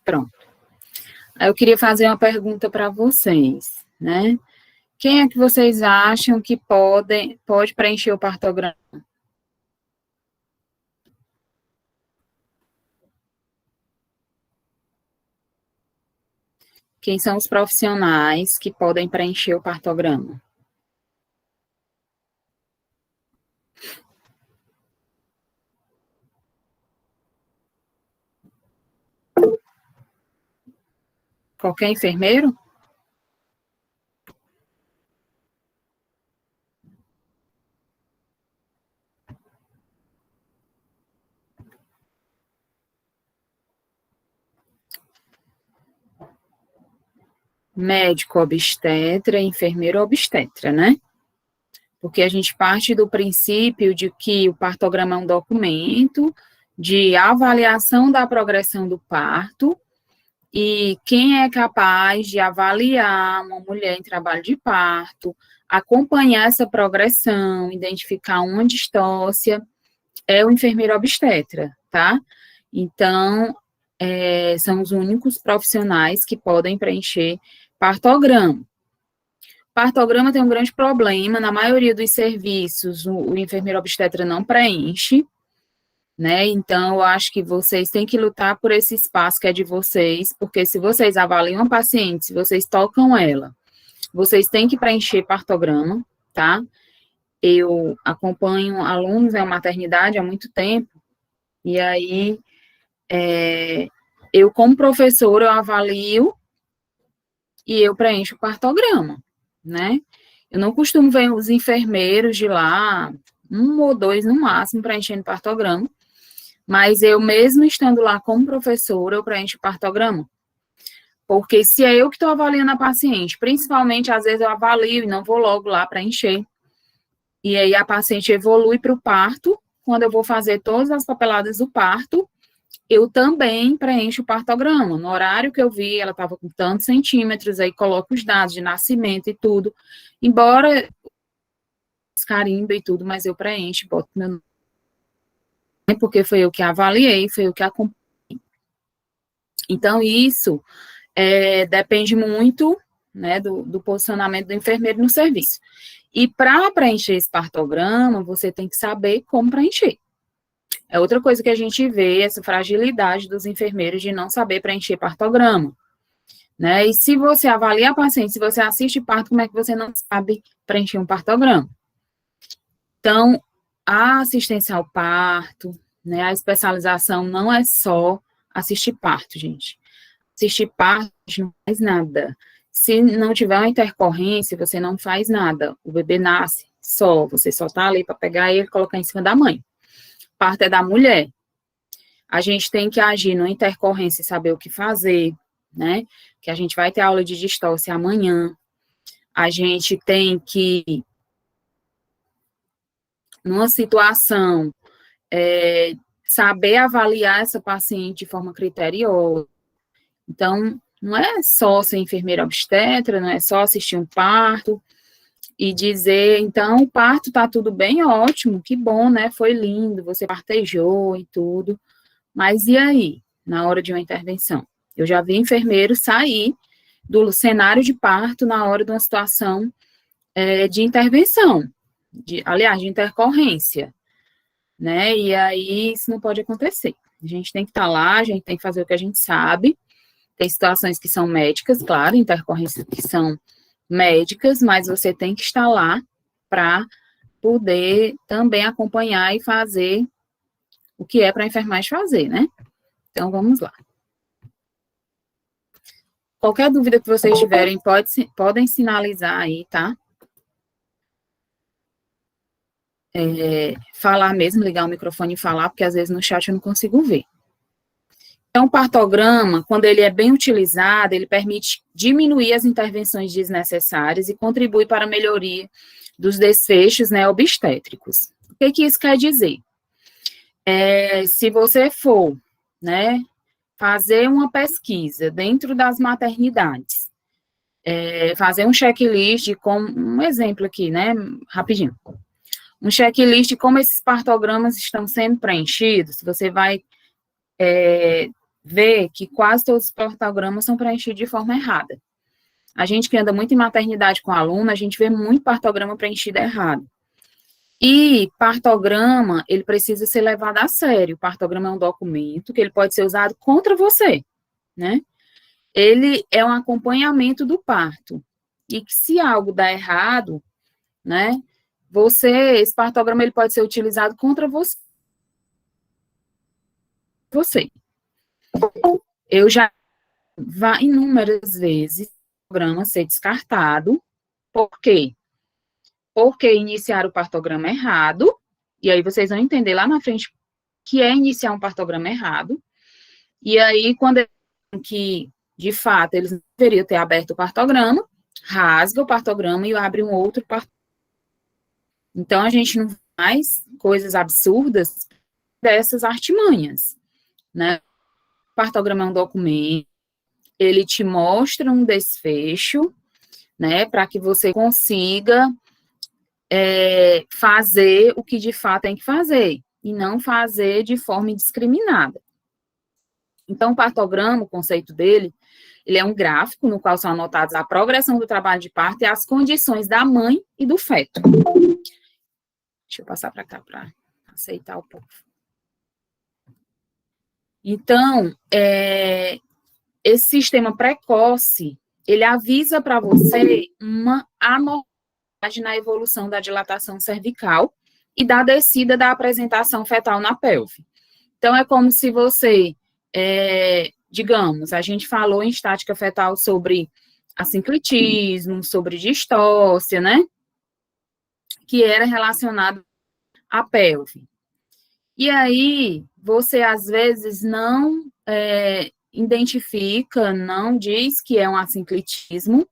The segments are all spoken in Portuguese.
Pronto. Aí eu queria fazer uma pergunta para vocês, né? Quem é que vocês acham que pode preencher o partograma? Quem são os profissionais que podem preencher o partograma? Qualquer enfermeiro? Médico obstetra, enfermeiro obstetra, né? Porque a gente parte do princípio de que o partograma é um documento de avaliação da progressão do parto, e quem é capaz de avaliar uma mulher em trabalho de parto, acompanhar essa progressão, identificar uma distócia, é o enfermeiro obstetra, tá? Então, são os únicos profissionais que podem preencher partograma. Partograma tem um grande problema, na maioria dos serviços, o enfermeiro obstetra não preenche, né? Então, eu acho que vocês têm que lutar por esse espaço que é de vocês, porque se vocês avaliam a paciente, se vocês tocam ela, vocês têm que preencher partograma, tá? Eu acompanho alunos na maternidade há muito tempo, e aí, eu, como professora, eu avalio e eu preencho o partograma, né? Eu não costumo ver os enfermeiros de lá, 1 ou 2 no máximo, preenchendo partograma, mas eu mesmo estando lá como professora, eu preencho o partograma. Porque se é eu que estou avaliando a paciente, principalmente, às vezes eu avalio e não vou logo lá preencher, e aí a paciente evolui para o parto, quando eu vou fazer todas as papeladas do parto, eu também preencho o partograma. No horário que eu vi, ela estava com tantos centímetros, aí coloco os dados de nascimento e tudo. Embora carimbo e tudo, mas eu preencho, boto meu nome, porque foi eu que avaliei, foi eu que acompanhei. Então, isso depende muito, né, do posicionamento do enfermeiro no serviço. E para preencher esse partograma, você tem que saber como preencher. É outra coisa que a gente vê, essa fragilidade dos enfermeiros de não saber preencher partograma, né? E se você avalia a paciente, se você assiste parto, como é que você não sabe preencher um partograma? Então, a assistência ao parto, né, a especialização não é só assistir parto, gente. Assistir parto não faz nada. Se não tiver uma intercorrência, você não faz nada. O bebê nasce só, você só tá ali para pegar ele e colocar em cima da mãe. Parto é da mulher. A gente tem que agir numa intercorrência e saber o que fazer, né? Que a gente vai ter aula de distócia amanhã. A gente tem que, numa situação, saber avaliar essa paciente de forma criteriosa. Então, não é só ser enfermeira obstetra, não é só assistir um parto e dizer, então, o parto tá tudo bem, ótimo, que bom, né? Foi lindo, você partejou e tudo. Mas e aí, na hora de uma intervenção? Eu já vi enfermeiro sair do cenário de parto na hora de uma situação de intervenção, aliás, de intercorrência, né? E aí isso não pode acontecer. A gente tem que estar lá, a gente tem que fazer o que a gente sabe. Tem situações que são médicas, claro, intercorrências que são médicas, mas você tem que estar lá para poder também acompanhar e fazer o que é para a enfermagem fazer, né? Então, vamos lá. Qualquer dúvida que vocês tiverem, podem sinalizar aí, tá? Falar mesmo, ligar o microfone e falar, porque às vezes no chat eu não consigo ver. Então, o partograma, quando ele é bem utilizado, ele permite diminuir as intervenções desnecessárias e contribui para a melhoria dos desfechos, né, obstétricos. O que isso quer dizer? Se você for, né, fazer uma pesquisa dentro das maternidades, fazer um checklist, como um exemplo aqui, né, rapidinho, um checklist de como esses partogramas estão sendo preenchidos, você vai vê que quase todos os partogramas são preenchidos de forma errada. A gente que anda muito em maternidade com aluno, a gente vê muito partograma preenchido errado. E partograma, ele precisa ser levado a sério. O partograma é um documento que ele pode ser usado contra você, né? Ele é um acompanhamento do parto. E que se algo dá errado, né, esse partograma ele pode ser utilizado contra você. Eu já inúmeras vezes o programa ser descartado. Por quê? Porque iniciar o partograma errado, e aí vocês vão entender lá na frente que é iniciar um partograma errado, e aí quando que, de fato, eles não deveriam ter aberto o partograma, rasga o partograma e abre um outro partograma. Então, a gente não faz coisas absurdas dessas artimanhas, né? O partograma é um documento, ele te mostra um desfecho, né, para que você consiga fazer o que de fato tem que fazer, e não fazer de forma indiscriminada. Então, o partograma, o conceito dele, ele é um gráfico no qual são anotados a progressão do trabalho de parto e as condições da mãe e do feto. Deixa eu passar para cá para aceitar o povo. Então, esse sistema precoce, ele avisa para você uma anormalidade na evolução da dilatação cervical e da descida da apresentação fetal na pelve. Então, é como se você, digamos, a gente falou em estática fetal sobre assinclitismo, sobre distócia, né? Que era relacionado à pelve. E aí, você às vezes não identifica, não diz que é um assinclitismo,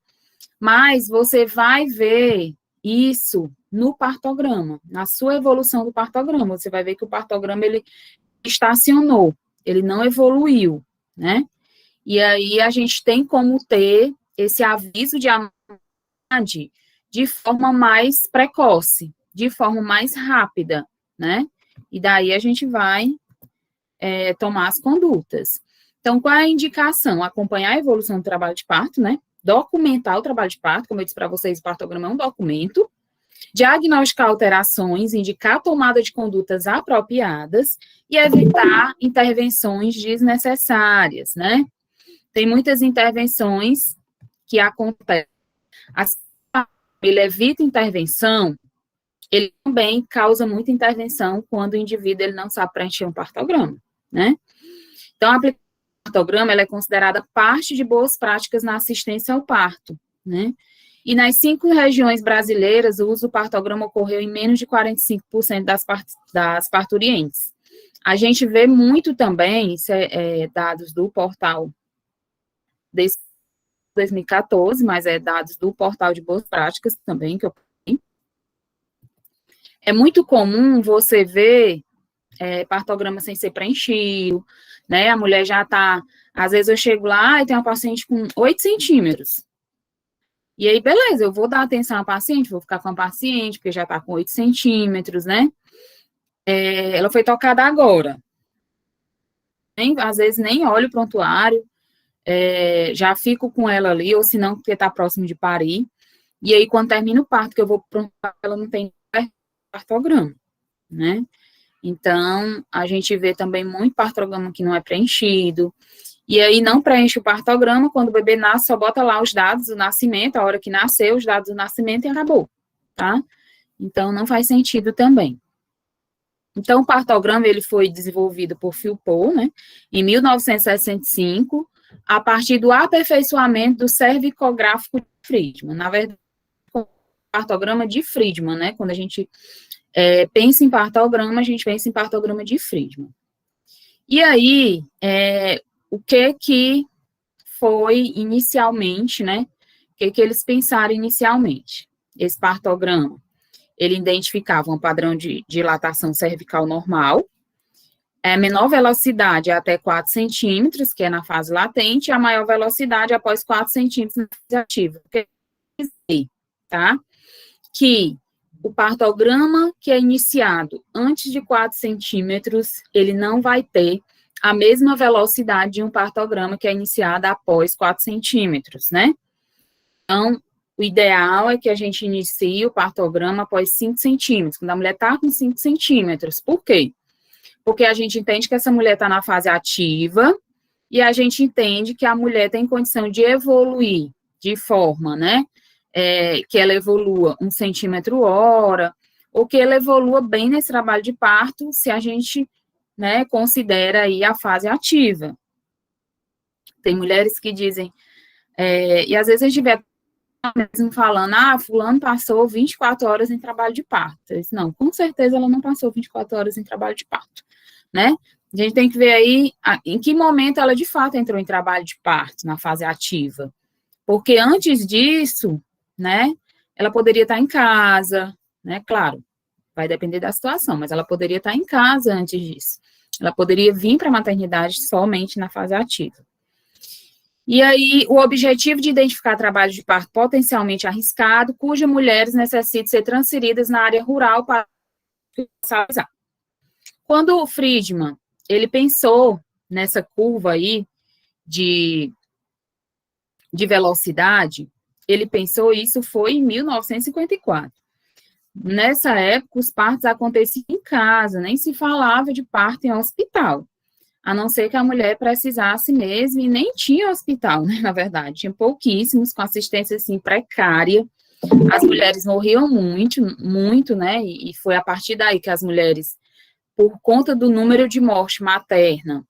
mas você vai ver isso no partograma, na sua evolução do partograma. Você vai ver que o partograma, ele estacionou, ele não evoluiu, né? E aí, a gente tem como ter esse aviso de anormalidade de forma mais precoce, de forma mais rápida, né? E daí a gente vai tomar as condutas. Então, qual é a indicação? Acompanhar a evolução do trabalho de parto, né? Documentar o trabalho de parto, como eu disse para vocês, o partograma é um documento. Diagnosticar alterações, indicar a tomada de condutas apropriadas e evitar intervenções desnecessárias, né? Tem muitas intervenções que acontecem. Assim, ele evita intervenção, ele também causa muita intervenção quando o indivíduo ele não sabe preencher um partograma, né? Então, a aplicação do partograma ela é considerada parte de boas práticas na assistência ao parto, né? E nas 5 regiões brasileiras, o uso do partograma ocorreu em menos de 45% das parturientes. A gente vê muito também, isso dados do portal desse 2014, mas dados do portal de boas práticas também, que eu tenho. É muito comum você ver partograma sem ser preenchido, né? A mulher já tá, às vezes eu chego lá e tem uma paciente com 8 centímetros. E aí, beleza, eu vou dar atenção à paciente, vou ficar com a paciente, porque já tá com 8 centímetros, né? Ela foi tocada agora. Às vezes nem olho o prontuário, já fico com ela ali, ou se não, porque tá próximo de parir. E aí, quando termina o parto, que eu vou pro prontuário, ela não tem partograma, né? Então, a gente vê também muito partograma que não é preenchido, e aí não preenche o partograma, quando o bebê nasce, só bota lá os dados do nascimento, a hora que nasceu, os dados do nascimento e acabou, tá? Então, não faz sentido também. Então, o partograma, ele foi desenvolvido por Philpott, né, em 1965, a partir do aperfeiçoamento do cervicográfico de Friedman. Na verdade, o partograma de Friedman, né, quando a gente pensa em partograma, a gente pensa em partograma de Friedman. E aí, o que foi inicialmente, né? O que eles pensaram inicialmente? Esse partograma, ele identificava um padrão de dilatação cervical normal, a menor velocidade até 4 centímetros, que é na fase latente, e a maior velocidade após 4 centímetros na fase ativa. Tá? Que o partograma que é iniciado antes de 4 centímetros, ele não vai ter a mesma velocidade de um partograma que é iniciado após 4 centímetros, né? Então, o ideal é que a gente inicie o partograma após 5 centímetros, quando a mulher está com 5 centímetros. Por quê? Porque a gente entende que essa mulher está na fase ativa e a gente entende que a mulher tem condição de evoluir de forma, né, que ela evolua 1 centímetro hora, ou que ela evolua bem nesse trabalho de parto, se a gente, né, considera aí a fase ativa. Tem mulheres que dizem, e às vezes a gente vê mesmo falando, fulano passou 24 horas em trabalho de parto. Disse, não, com certeza ela não passou 24 horas em trabalho de parto, né? A gente tem que ver aí em que momento ela de fato entrou em trabalho de parto, na fase ativa. Porque antes disso, né, ela poderia estar em casa, né, claro, vai depender da situação, mas ela poderia estar em casa antes disso. Ela poderia vir para a maternidade somente na fase ativa. E aí, o objetivo de identificar trabalho de parto potencialmente arriscado, cujas mulheres necessitam ser transferidas na área rural para especializar. Quando o Friedman, ele pensou nessa curva aí de velocidade, ele pensou isso foi em 1954. Nessa época, os partos aconteciam em casa, nem se falava de parto em hospital, a não ser que a mulher precisasse mesmo, e nem tinha hospital, né, na verdade, tinha pouquíssimos, com assistência, assim, precária, as mulheres morriam muito, muito, né, e foi a partir daí que as mulheres, por conta do número de morte materna,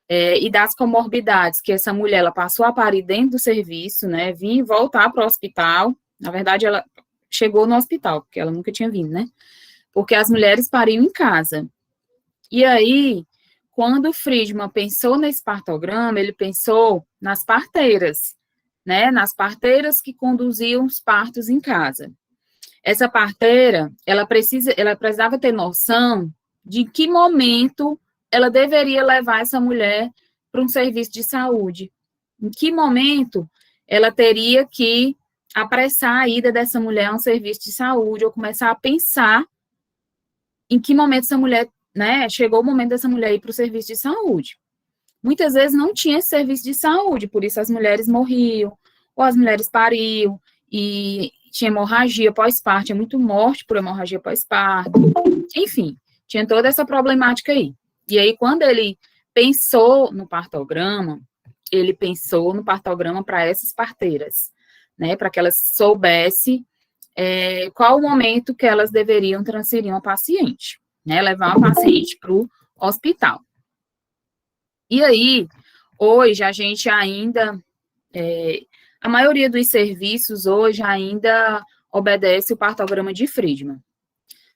e das comorbidades que essa mulher, ela passou a parir dentro do serviço, né, vir e voltar para o hospital, na verdade, ela chegou no hospital, porque ela nunca tinha vindo, né, porque as mulheres pariam em casa, e aí, quando o Friedman pensou nesse partograma, ele pensou nas parteiras, né, nas parteiras que conduziam os partos em casa. Essa parteira, ela precisava ter noção de que momento ela deveria levar essa mulher para um serviço de saúde. Em que momento ela teria que apressar a ida dessa mulher a um serviço de saúde, ou começar a pensar em que momento essa mulher, né, chegou o momento dessa mulher ir para o serviço de saúde. Muitas vezes não tinha esse serviço de saúde, por isso as mulheres morriam, ou as mulheres pariam, e tinha hemorragia pós-parto, tinha muito morte por hemorragia pós-parto, enfim, tinha toda essa problemática aí. E aí, quando ele pensou no partograma, ele pensou no partograma para essas parteiras, né, para que elas soubessem qual o momento que elas deveriam transferir uma paciente, né, levar uma paciente para o hospital. E aí, hoje, a gente ainda, a maioria dos serviços hoje ainda obedece o partograma de Friedman.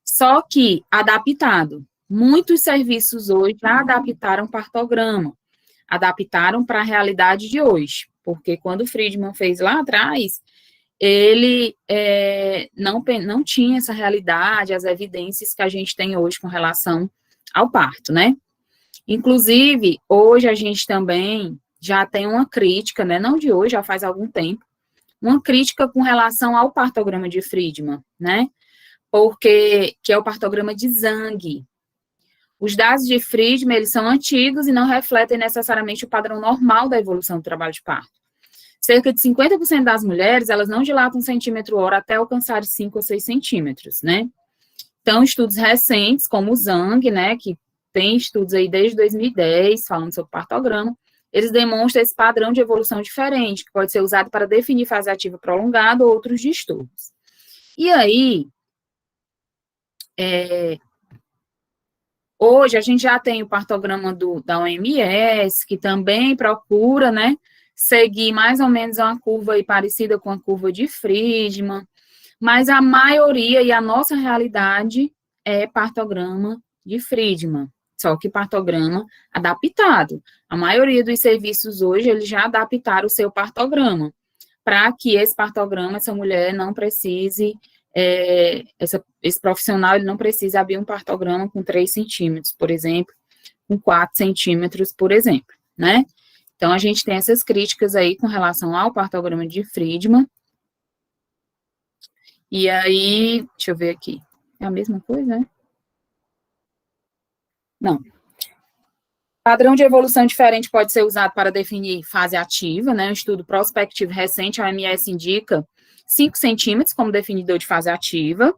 Só que adaptado. Muitos serviços hoje já adaptaram o partograma, adaptaram para a realidade de hoje, porque quando o Friedman fez lá atrás, ele não tinha essa realidade, as evidências que a gente tem hoje com relação ao parto, né? Inclusive, hoje a gente também já tem uma crítica, né, não de hoje, já faz algum tempo, uma crítica com relação ao partograma de Friedman, né, porque, que é o partograma de Zhang. Os dados de Friedman, eles são antigos e não refletem necessariamente o padrão normal da evolução do trabalho de parto. Cerca de 50% das mulheres, elas não dilatam 1 centímetro hora até alcançar 5 ou 6 centímetros, né. Então, estudos recentes, como o Zhang, né, que tem estudos aí desde 2010, falando sobre partograma, eles demonstram esse padrão de evolução diferente, que pode ser usado para definir fase ativa prolongada ou outros distúrbios. E aí, hoje a gente já tem o partograma da OMS, que também procura, né, seguir mais ou menos uma curva aí parecida com a curva de Friedman, mas a maioria e a nossa realidade é partograma de Friedman, só que partograma adaptado. A maioria dos serviços hoje, eles já adaptaram o seu partograma, para que esse partograma, essa mulher não precise, esse profissional, ele não precisa abrir um partograma com 3 centímetros, por exemplo, com 4 centímetros, por exemplo, né? Então, a gente tem essas críticas aí com relação ao partograma de Friedman. E aí, deixa eu ver aqui. É a mesma coisa, né? Não. Padrão de evolução diferente pode ser usado para definir fase ativa, né? Um estudo prospectivo recente, a OMS indica 5 centímetros como definidor de fase ativa.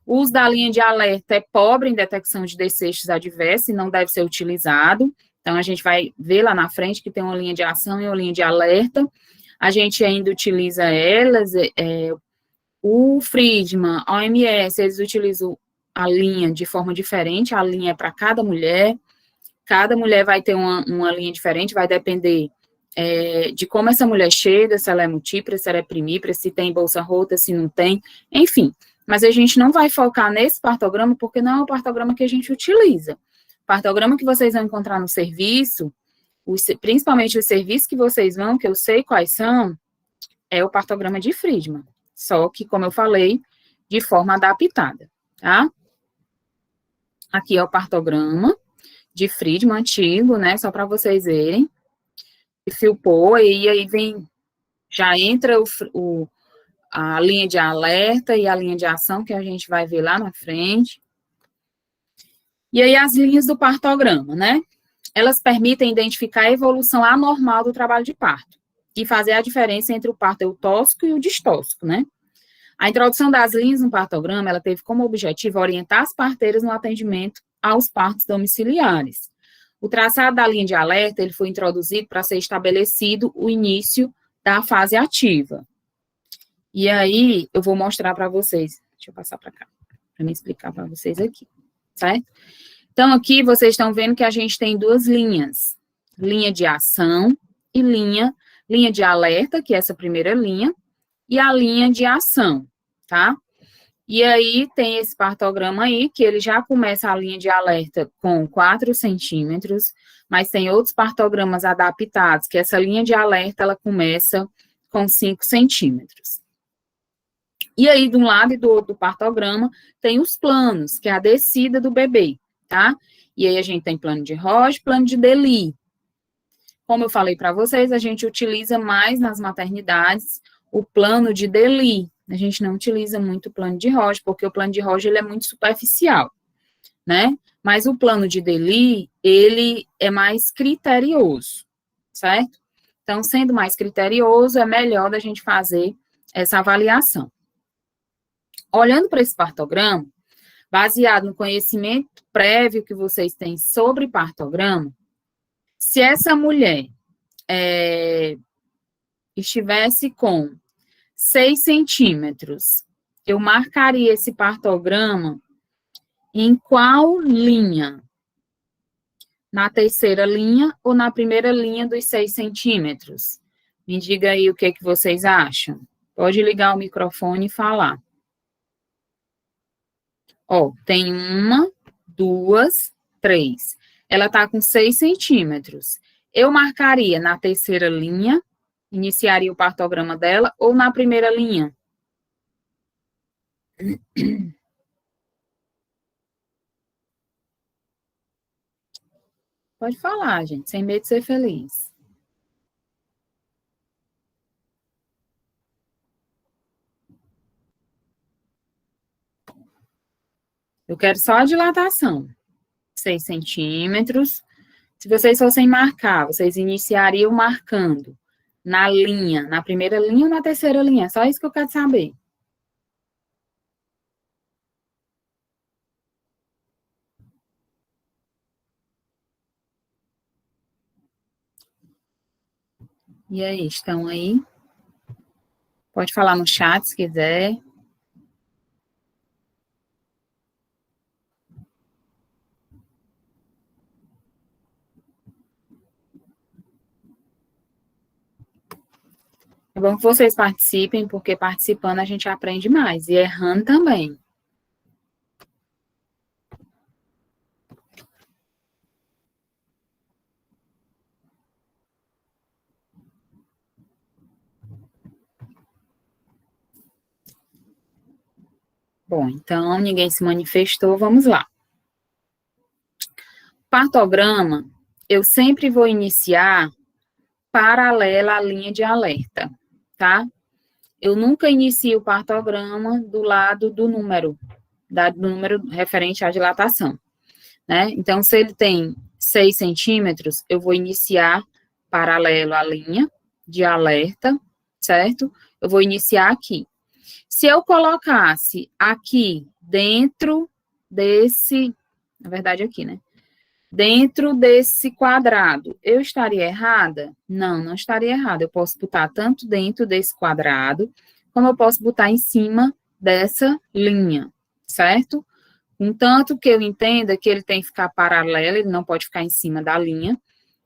O uso da linha de alerta é pobre em detecção de desfechos adversos e não deve ser utilizado. Então, a gente vai ver lá na frente que tem uma linha de ação e uma linha de alerta. A gente ainda utiliza elas, o Friedman, a OMS, eles utilizam a linha de forma diferente, a linha é para cada mulher vai ter uma linha diferente, vai depender de como essa mulher chega, se ela é múltipla, se ela é primípara, se tem bolsa rota, se não tem, enfim. Mas a gente não vai focar nesse partograma, porque não é o partograma que a gente utiliza. O partograma que vocês vão encontrar no serviço, principalmente os serviços que vocês vão, que eu sei quais são, é o partograma de Friedman. Só que, como eu falei, de forma adaptada, tá? Aqui é o partograma de Friedman antigo, né? Só para vocês verem. E Filpou, e aí já entra a linha de alerta e a linha de ação, que a gente vai ver lá na frente. E aí as linhas do partograma, né? Elas permitem identificar a evolução anormal do trabalho de parto e fazer a diferença entre o parto eutóxico e o distóxico, né? A introdução das linhas no partograma, ela teve como objetivo orientar as parteiras no atendimento aos partos domiciliares. O traçado da linha de alerta, ele foi introduzido para ser estabelecido o início da fase ativa. E aí, eu vou mostrar para vocês. Deixa eu passar para cá, para me explicar para vocês aqui, certo? Então, aqui vocês estão vendo que a gente tem duas linhas. Linha de ação e linha de alerta, que é essa primeira linha, e a linha de ação, tá? E aí, tem esse partograma aí, que ele já começa a linha de alerta com 4 centímetros, mas tem outros partogramas adaptados, que essa linha de alerta, ela começa com 5 centímetros. E aí, de um lado e do outro do partograma, tem os planos, que é a descida do bebê, tá? E aí, a gente tem plano de Roche, plano de Deli. Como eu falei para vocês, a gente utiliza mais nas maternidades o plano de Deli. A gente não utiliza muito o plano de Roche, porque o plano de Roche, ele é muito superficial, né? Mas o plano de Deli, ele é mais criterioso, certo? Então, sendo mais criterioso, é melhor da gente fazer essa avaliação. Olhando para esse partograma, baseado no conhecimento prévio que vocês têm sobre partograma, se essa mulher estivesse com 6 centímetros, eu marcaria esse partograma em qual linha? Na terceira linha ou na primeira linha dos 6 centímetros? Me diga aí o que vocês acham. Pode ligar o microfone e falar. Ó, tem 1, 2, 3. Ela está com 6 centímetros. Eu marcaria na terceira linha, iniciaria o partograma dela, ou na primeira linha? Pode falar, gente, sem medo de ser feliz. Eu quero só a dilatação. 6 centímetros. Se vocês fossem marcar, vocês iniciariam marcando na linha, na primeira linha ou na terceira linha? É só isso que eu quero saber. E aí, estão aí? Pode falar no chat se quiser. É bom que vocês participem, porque participando a gente aprende mais, e errando também. Bom, então, ninguém se manifestou, vamos lá. Partograma, eu sempre vou iniciar paralela à linha de alerta, tá? Eu nunca inicio o partograma do lado do número referente à dilatação. né? Então, se ele tem 6 centímetros, eu vou iniciar paralelo à linha de alerta, certo? Eu vou iniciar aqui. Se eu colocasse aqui dentro desse, na verdade aqui, né? Dentro desse quadrado, eu estaria errada? Não, não estaria errada. Eu posso botar tanto dentro desse quadrado, como eu posso botar em cima dessa linha, certo? Contanto que eu entenda que ele tem que ficar paralelo, ele não pode ficar em cima da linha,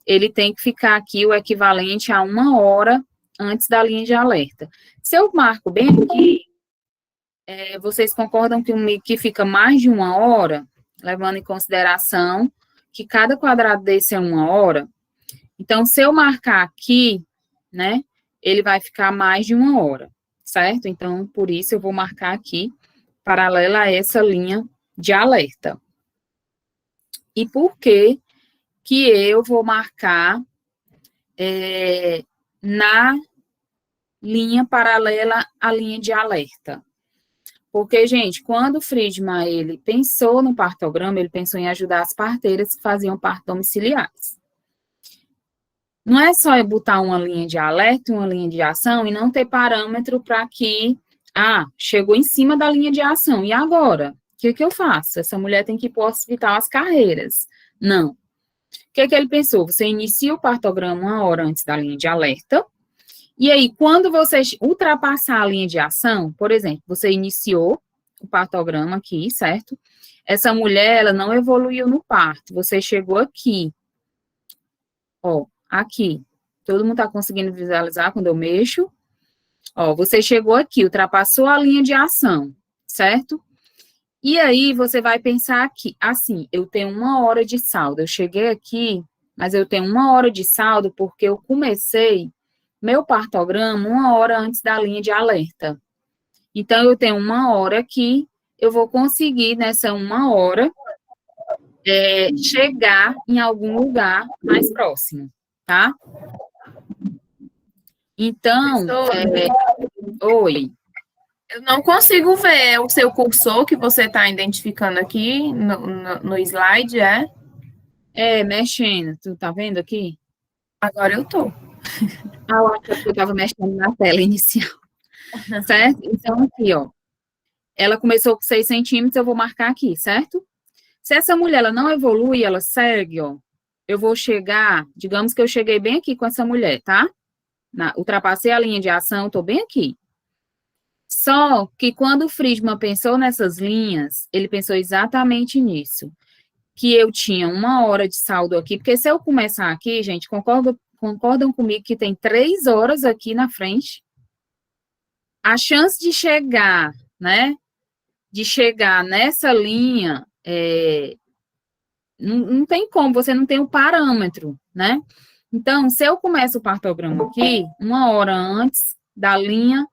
ele tem que ficar aqui o equivalente a 1 hora antes da linha de alerta. Se eu marco bem aqui, vocês concordam que fica mais de 1 hora, levando em consideração que cada quadrado desse é 1 hora? Então, se eu marcar aqui, né, ele vai ficar mais de 1 hora, certo? Então, por isso eu vou marcar aqui, paralela a essa linha de alerta. E por que que eu vou marcar na linha paralela à linha de alerta? Porque, gente, quando o Friedman, ele pensou no partograma, ele pensou em ajudar as parteiras que faziam parto domiciliares. Não é só eu botar uma linha de alerta, uma linha de ação, e não ter parâmetro para que, chegou em cima da linha de ação, e agora? O que eu faço? Essa mulher tem que ir para o Hospital As Carreiras. Não. O que ele pensou? Você inicia o partograma 1 hora antes da linha de alerta, e aí, quando você ultrapassar a linha de ação, por exemplo, você iniciou o partograma aqui, certo? Essa mulher, ela não evoluiu no parto, você chegou aqui, ó, aqui. Todo mundo tá conseguindo visualizar quando eu mexo? Ó, você chegou aqui, ultrapassou a linha de ação, certo? E aí, você vai pensar aqui, assim, eu tenho 1 hora de saldo, eu cheguei aqui, mas eu tenho 1 hora de saldo porque eu comecei meu partograma 1 hora antes da linha de alerta. Então, eu tenho 1 hora aqui, eu vou conseguir, nessa 1 hora, chegar em algum lugar mais próximo, tá? Então, oi. Eu não consigo ver o seu cursor que você está identificando aqui no slide, Mexendo, tu tá vendo aqui? Agora eu tô. Eu acho que eu estava mexendo na tela inicial, certo? Então, aqui, ó, ela começou com 6 centímetros, eu vou marcar aqui, certo? Se essa mulher, ela não evolui, ela segue, ó, eu vou chegar, digamos que eu cheguei bem aqui com essa mulher, tá? Ultrapassei a linha de ação, tô bem aqui. Só que quando o Friedman pensou nessas linhas, ele pensou exatamente nisso, que eu tinha 1 hora de saldo aqui, porque se eu começar aqui, gente, concordam comigo que tem 3 horas aqui na frente? A chance de chegar, né, de chegar nessa linha, não tem como, você não tem o parâmetro, né? Então, se eu começo o partograma aqui, 1 hora antes da linha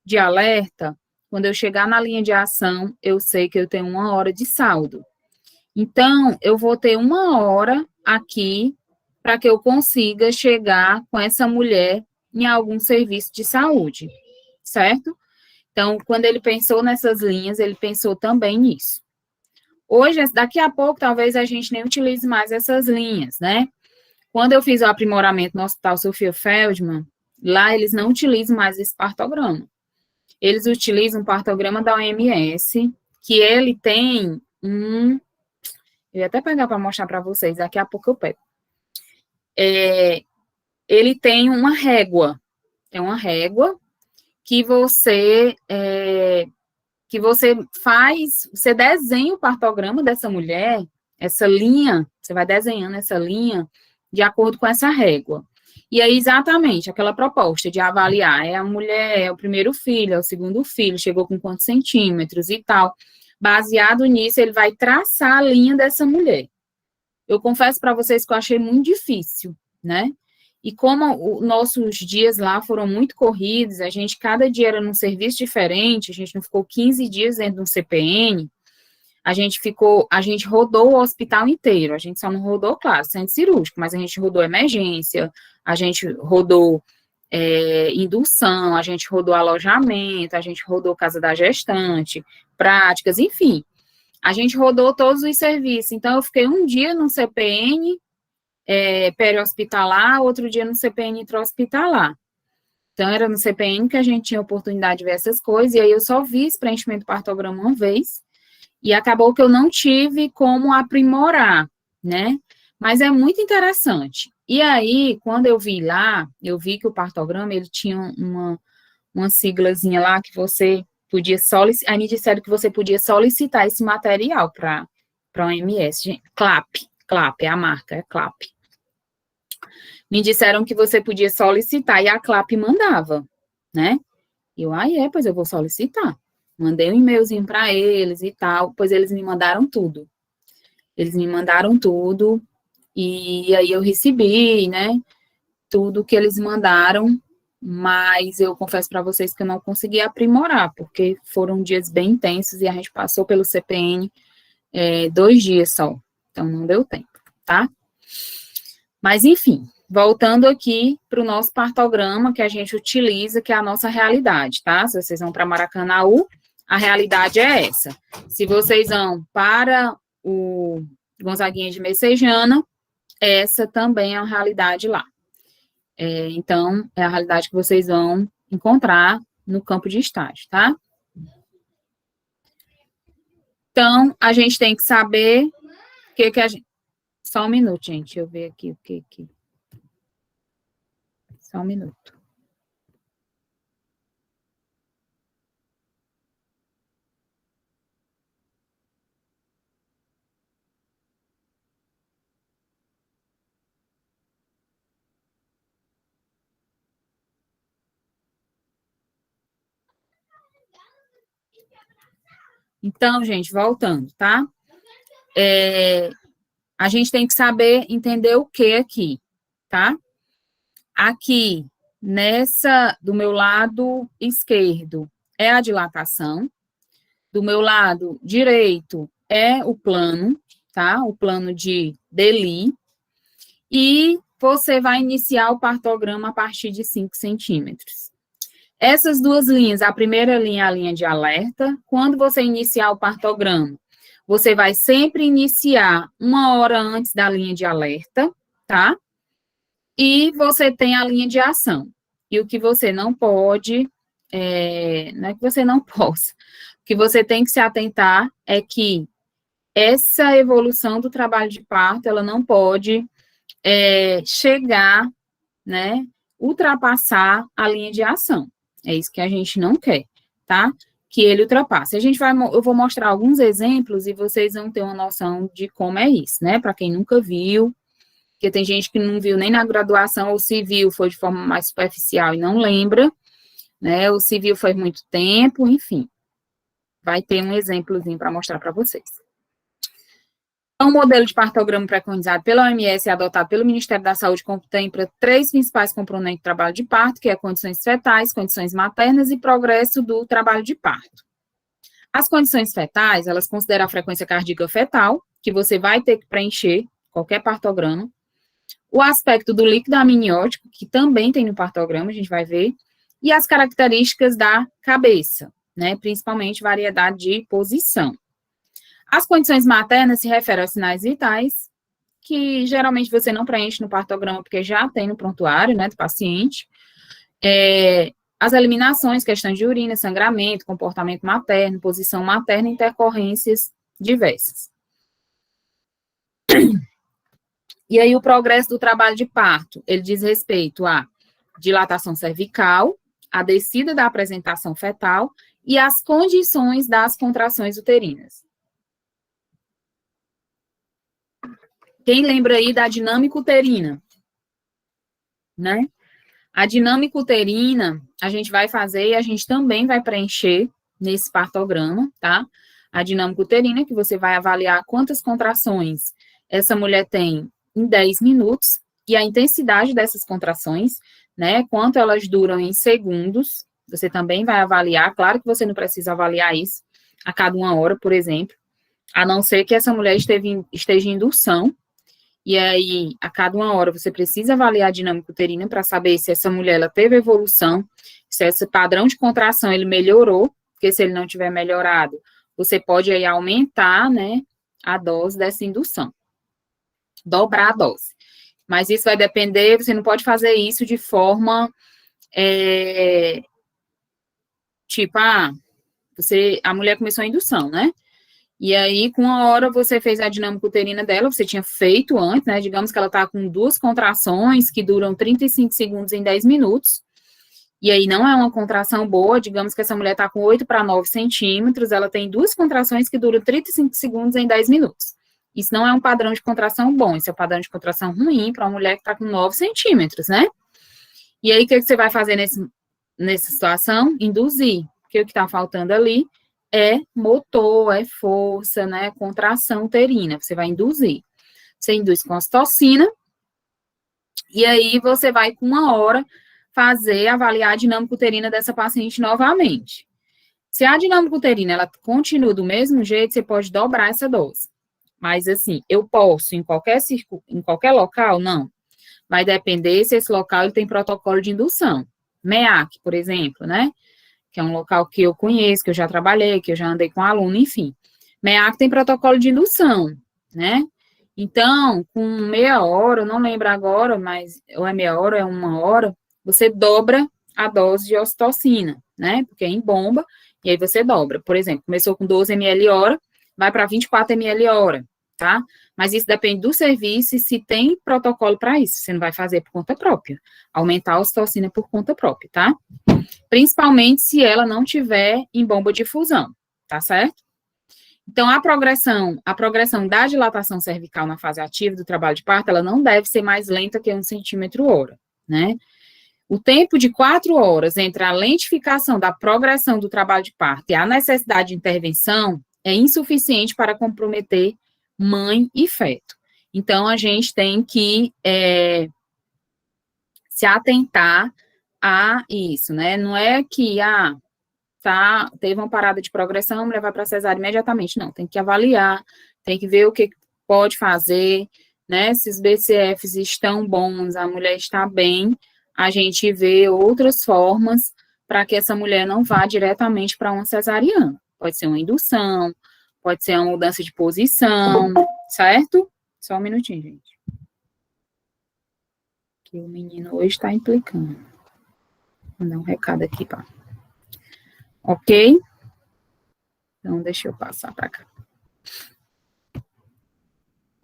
de alerta, quando eu chegar na linha de ação, eu sei que eu tenho 1 hora de saldo. Então, eu vou ter 1 hora aqui para que eu consiga chegar com essa mulher em algum serviço de saúde, certo? Então, quando ele pensou nessas linhas, ele pensou também nisso. Hoje, daqui a pouco, talvez a gente nem utilize mais essas linhas, né? Quando eu fiz o aprimoramento no Hospital Sofia Feldman, lá eles não utilizam mais esse partograma. Eles utilizam um partograma da OMS, que ele tem eu ia até pegar para mostrar para vocês, daqui a pouco eu pego. Ele tem uma régua, é uma régua que você faz, você desenha o partograma dessa mulher, essa linha, você vai desenhando essa linha de acordo com essa régua. E aí, exatamente, aquela proposta de avaliar, a mulher, é o primeiro filho, é o segundo filho, chegou com quantos centímetros e tal. Baseado nisso, ele vai traçar a linha dessa mulher. Eu confesso para vocês que eu achei muito difícil, né? E como os nossos dias lá foram muito corridos, cada dia era num serviço diferente, a gente não ficou 15 dias dentro de um CPN, a gente rodou o hospital inteiro, a gente só não rodou, claro, centro cirúrgico, mas a gente rodou emergência, a gente rodou indução, a gente rodou alojamento, a gente rodou casa da gestante, práticas, enfim. A gente rodou todos os serviços. Então, eu fiquei um dia no CPN peri-hospitalar, outro dia no CPN intra-hospitalar. Então, era no CPN que a gente tinha oportunidade de ver essas coisas, e aí eu só vi esse preenchimento do partograma uma vez, e acabou que eu não tive como aprimorar, né? Mas é muito interessante. E aí, quando eu vi lá, eu vi que o partograma, ele tinha uma siglazinha lá que você podia solicitar, aí me disseram que você podia solicitar esse material para a OMS. CLAP, é a marca, é CLAP. Me disseram que você podia solicitar e a CLAP mandava, né? E eu, pois eu vou solicitar. Mandei um e-mailzinho para eles e tal, pois eles me mandaram tudo. Eles me mandaram tudo, e aí eu recebi, né, tudo que eles mandaram, mas eu confesso para vocês que eu não consegui aprimorar, porque foram dias bem intensos e a gente passou pelo CPN 2 dias só, então não deu tempo, tá? Mas, enfim, voltando aqui para o nosso partograma que a gente utiliza, que é a nossa realidade, tá? Se vocês vão para Maracanaú, a realidade é essa. Se vocês vão para o Gonzaguinha de Messejana, essa também é uma realidade lá. Então, é a realidade que vocês vão encontrar no campo de estágio, tá? Então, a gente tem que saber o que a gente... Só um minuto, gente, deixa eu ver aqui o que... Só um minuto. Então, gente, voltando, tá? A gente tem que saber entender o que aqui, tá? Aqui, do meu lado esquerdo, é a dilatação. Do meu lado direito é o plano, tá? O plano de Deli. E você vai iniciar o partograma a partir de 5 centímetros. Essas duas linhas, a primeira linha é a linha de alerta. Quando você iniciar o partograma, você vai sempre iniciar 1 hora antes da linha de alerta, tá? E você tem a linha de ação. E o que você não pode, não é que você não possa, o que você tem que se atentar é que essa evolução do trabalho de parto, ela não pode chegar, né, ultrapassar a linha de ação. É isso que a gente não quer, tá? Que ele ultrapasse. Eu vou mostrar alguns exemplos e vocês vão ter uma noção de como é isso, né? Para quem nunca viu, porque tem gente que não viu nem na graduação, ou se viu, foi de forma mais superficial e não lembra, né? Ou se viu faz muito tempo, enfim. Vai ter um exemplozinho para mostrar para vocês. O modelo de partograma preconizado pela OMS e adotado pelo Ministério da Saúde contempla 3 principais componentes do trabalho de parto, que é condições fetais, condições maternas e progresso do trabalho de parto. As condições fetais, elas consideram a frequência cardíaca fetal, que você vai ter que preencher qualquer partograma, o aspecto do líquido amniótico, que também tem no partograma, a gente vai ver, e as características da cabeça, né, principalmente variedade de posição. As condições maternas se referem aos sinais vitais, que geralmente você não preenche no partograma, porque já tem no prontuário, né, do paciente. As eliminações, questões de urina, sangramento, comportamento materno, posição materna, intercorrências diversas. E aí, o progresso do trabalho de parto, ele diz respeito à dilatação cervical, a descida da apresentação fetal e as condições das contrações uterinas. Quem lembra aí da dinâmica uterina? Né? A dinâmica uterina, a gente vai fazer e a gente também vai preencher nesse partograma, tá? A dinâmica uterina, que você vai avaliar quantas contrações essa mulher tem em 10 minutos e a intensidade dessas contrações, né? Quanto elas duram em segundos, você também vai avaliar. Claro que você não precisa avaliar isso a cada 1 hora, por exemplo, a não ser que essa mulher esteja em indução. E aí, a cada 1 hora, você precisa avaliar a dinâmica uterina para saber se essa mulher ela teve evolução, se esse padrão de contração ele melhorou, porque se ele não tiver melhorado, você pode aí aumentar, né, a dose dessa indução. Dobrar a dose. Mas isso vai depender, você não pode fazer isso de forma, tipo, a mulher começou a indução, né? E aí, com a hora, você fez a dinâmica uterina dela, você tinha feito antes, né? Digamos que ela tá com 2 contrações que duram 35 segundos em 10 minutos. E aí, não é uma contração boa, digamos que essa mulher tá com 8 para 9 centímetros, ela tem 2 contrações que duram 35 segundos em 10 minutos. Isso não é um padrão de contração bom, isso é um padrão de contração ruim para uma mulher que tá com 9 centímetros, né? E aí, o que você vai fazer nessa situação? Induzir. Porque o que tá faltando ali é motor, é força, né, contração uterina, você vai induzir. Você induz com ocitocina, e aí você vai, com 1 hora, avaliar a dinâmica uterina dessa paciente novamente. Se a dinâmica uterina, ela continua do mesmo jeito, você pode dobrar essa dose. Mas, assim, eu posso em qualquer local? Não. Vai depender se esse local ele tem protocolo de indução. MEAC, por exemplo, né? Que é um local que eu conheço, que eu já trabalhei, que eu já andei com aluno, enfim. MEAC tem protocolo de indução, né? Então, com meia hora, eu não lembro agora, mas ou é meia hora, ou é 1 hora, você dobra a dose de ocitocina, né? Porque é em bomba, e aí você dobra. Por exemplo, começou com 12 ml hora, vai para 24 ml hora, tá? Mas isso depende do serviço e se tem protocolo para isso. Você não vai fazer por conta própria. Aumentar a ocitocina por conta própria, tá? Principalmente se ela não tiver em bomba de fusão, tá certo? Então, a progressão da dilatação cervical na fase ativa do trabalho de parto, ela não deve ser mais lenta que 1 centímetro hora, né? O tempo de 4 horas entre a lentificação da progressão do trabalho de parto e a necessidade de intervenção é insuficiente para comprometer mãe e feto. Então, a gente tem que se atentar a isso, né? Não é que, teve uma parada de progressão, me levar para cesárea imediatamente. Não, tem que avaliar, tem que ver o que pode fazer, né? Se os BCFs estão bons, a mulher está bem, a gente vê outras formas para que essa mulher não vá diretamente para uma cesariana. Pode ser uma indução, pode ser uma mudança de posição, certo? Só um minutinho, gente. Que o menino hoje está implicando. Vou mandar um recado aqui, pá. Ok? Então, deixa eu passar para cá.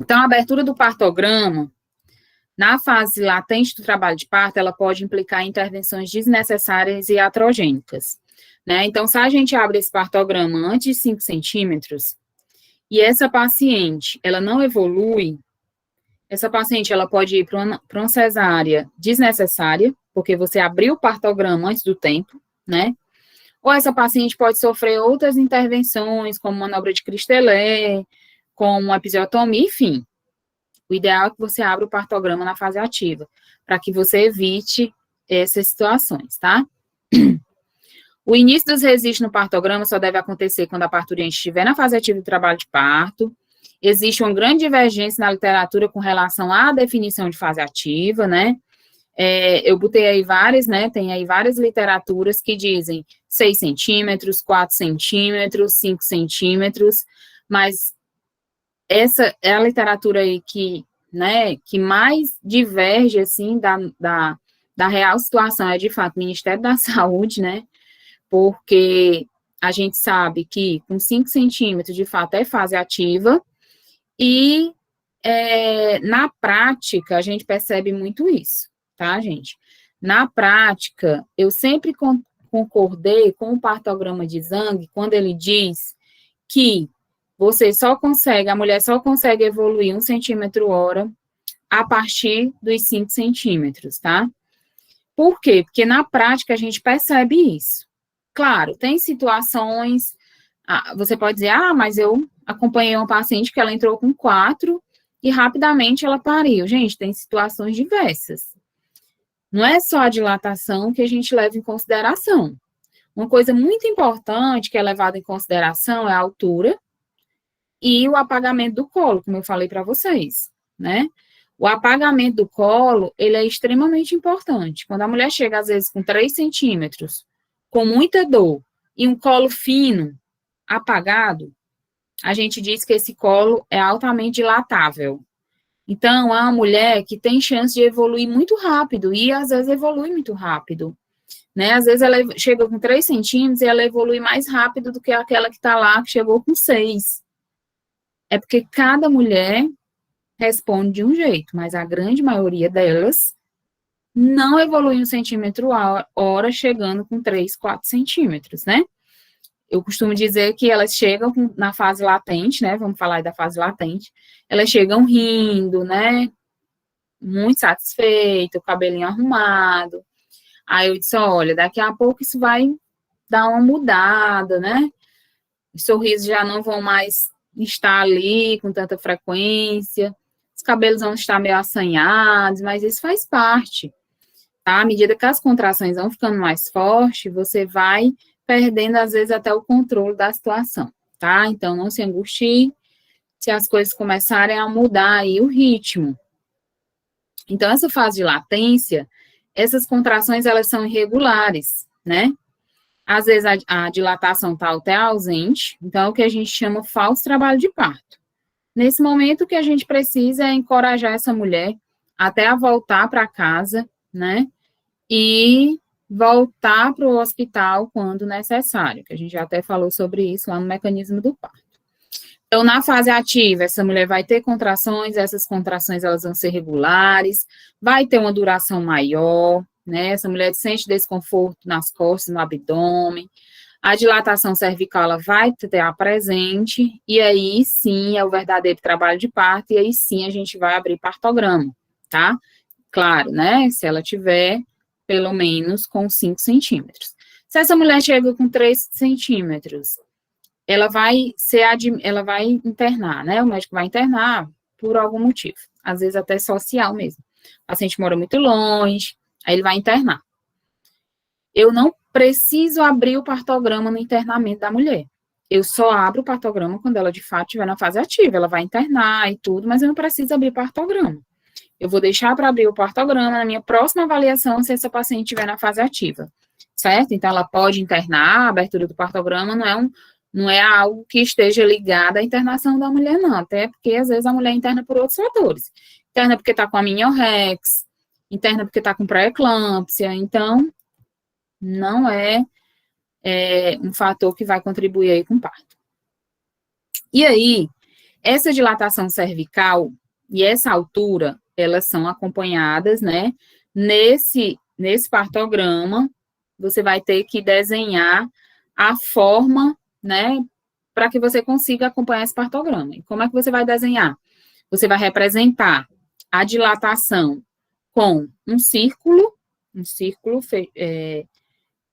Então, a abertura do partograma, na fase latente do trabalho de parto, ela pode implicar em intervenções desnecessárias e iatrogênicas, né? Então, se a gente abre esse partograma antes de 5 centímetros, e essa paciente, ela não evolui, essa paciente, ela pode ir para uma cesárea desnecessária, porque você abriu o partograma antes do tempo, né? Ou essa paciente pode sofrer outras intervenções, como manobra de Christelet, como uma episiotomia, enfim. O ideal é que você abra o partograma na fase ativa, para que você evite essas situações, tá? O início dos registros no partograma só deve acontecer quando a parturiente estiver na fase ativa do trabalho de parto. Existe uma grande divergência na literatura com relação à definição de fase ativa, né? Eu botei aí várias, né? Tem aí várias literaturas que dizem 6 centímetros, 4 centímetros, 5 centímetros, mas essa é a literatura aí que, né, que mais diverge, assim, da real situação, é de fato o Ministério da Saúde, né? Porque a gente sabe que com 5 centímetros, de fato, é fase ativa, e na prática a gente percebe muito isso, tá, gente? Na prática, eu sempre concordei com o partograma de Zhang, quando ele diz que a mulher só consegue evoluir 1 centímetro hora a partir dos 5 centímetros, tá? Por quê? Porque na prática a gente percebe isso. Claro, tem situações, você pode dizer, mas eu acompanhei uma paciente que ela entrou com 4 e rapidamente ela pariu. Gente, tem situações diversas. Não é só a dilatação que a gente leva em consideração. Uma coisa muito importante que é levada em consideração é a altura e o apagamento do colo, como eu falei para vocês, né? O apagamento do colo, ele é extremamente importante. Quando a mulher chega, às vezes, com 3 centímetros, com muita dor, e um colo fino, apagado, a gente diz que esse colo é altamente dilatável. Então, é uma mulher que tem chance de evoluir muito rápido, e às vezes evolui muito rápido, né? Às vezes ela chega com 3 centímetros e ela evolui mais rápido do que aquela que está lá, que chegou com 6. É porque cada mulher responde de um jeito, mas a grande maioria delas não evolui 1 centímetro a hora, chegando com 3, 4 centímetros, né? Eu costumo dizer que elas chegam na fase latente, né? Vamos falar aí da fase latente. Elas chegam rindo, né? Muito satisfeita, o cabelinho arrumado. Aí eu disse, olha, daqui a pouco isso vai dar uma mudada, né? Os sorrisos já não vão mais estar ali com tanta frequência, os cabelos vão estar meio assanhados, mas isso faz parte, tá? À medida que as contrações vão ficando mais fortes, você vai perdendo, às vezes, até o controle da situação, tá? Então, não se angustie se as coisas começarem a mudar aí o ritmo. Então, essa fase de latência, essas contrações, elas são irregulares, né? Às vezes, a dilatação está até ausente, então, é o que a gente chama falso trabalho de parto. Nesse momento, o que a gente precisa é encorajar essa mulher até a voltar para casa, né? E voltar para o hospital quando necessário, que a gente já até falou sobre isso lá no mecanismo do parto. Então, na fase ativa, essa mulher vai ter contrações, essas contrações elas vão ser regulares, vai ter uma duração maior, né? Essa mulher sente desconforto nas costas, no abdômen, a dilatação cervical ela vai estar presente, e aí sim é o verdadeiro trabalho de parto, e aí sim a gente vai abrir partograma, tá? Claro, né? Se ela tiver pelo menos com 5 centímetros. Se essa mulher chega com 3 centímetros, ela vai internar, né? O médico vai internar por algum motivo, às vezes até social mesmo. O paciente mora muito longe, aí ele vai internar. Eu não preciso abrir o partograma no internamento da mulher. Eu só abro o partograma quando ela, de fato, estiver na fase ativa. Ela vai internar e tudo, mas eu não preciso abrir o partograma. Eu vou deixar para abrir o partograma na minha próxima avaliação, se essa paciente estiver na fase ativa, certo? Então, ela pode internar, a abertura do partograma não é algo que esteja ligado à internação da mulher, não, até porque, às vezes, a mulher interna por outros fatores. Interna porque está com amniorrex, interna porque está com pré-eclâmpsia, então, não é um fator que vai contribuir aí com o parto. E aí, essa dilatação cervical e essa altura, elas são acompanhadas, né? Nesse partograma, você vai ter que desenhar a forma, né? Para que você consiga acompanhar esse partograma. E como é que você vai desenhar? Você vai representar a dilatação com um círculo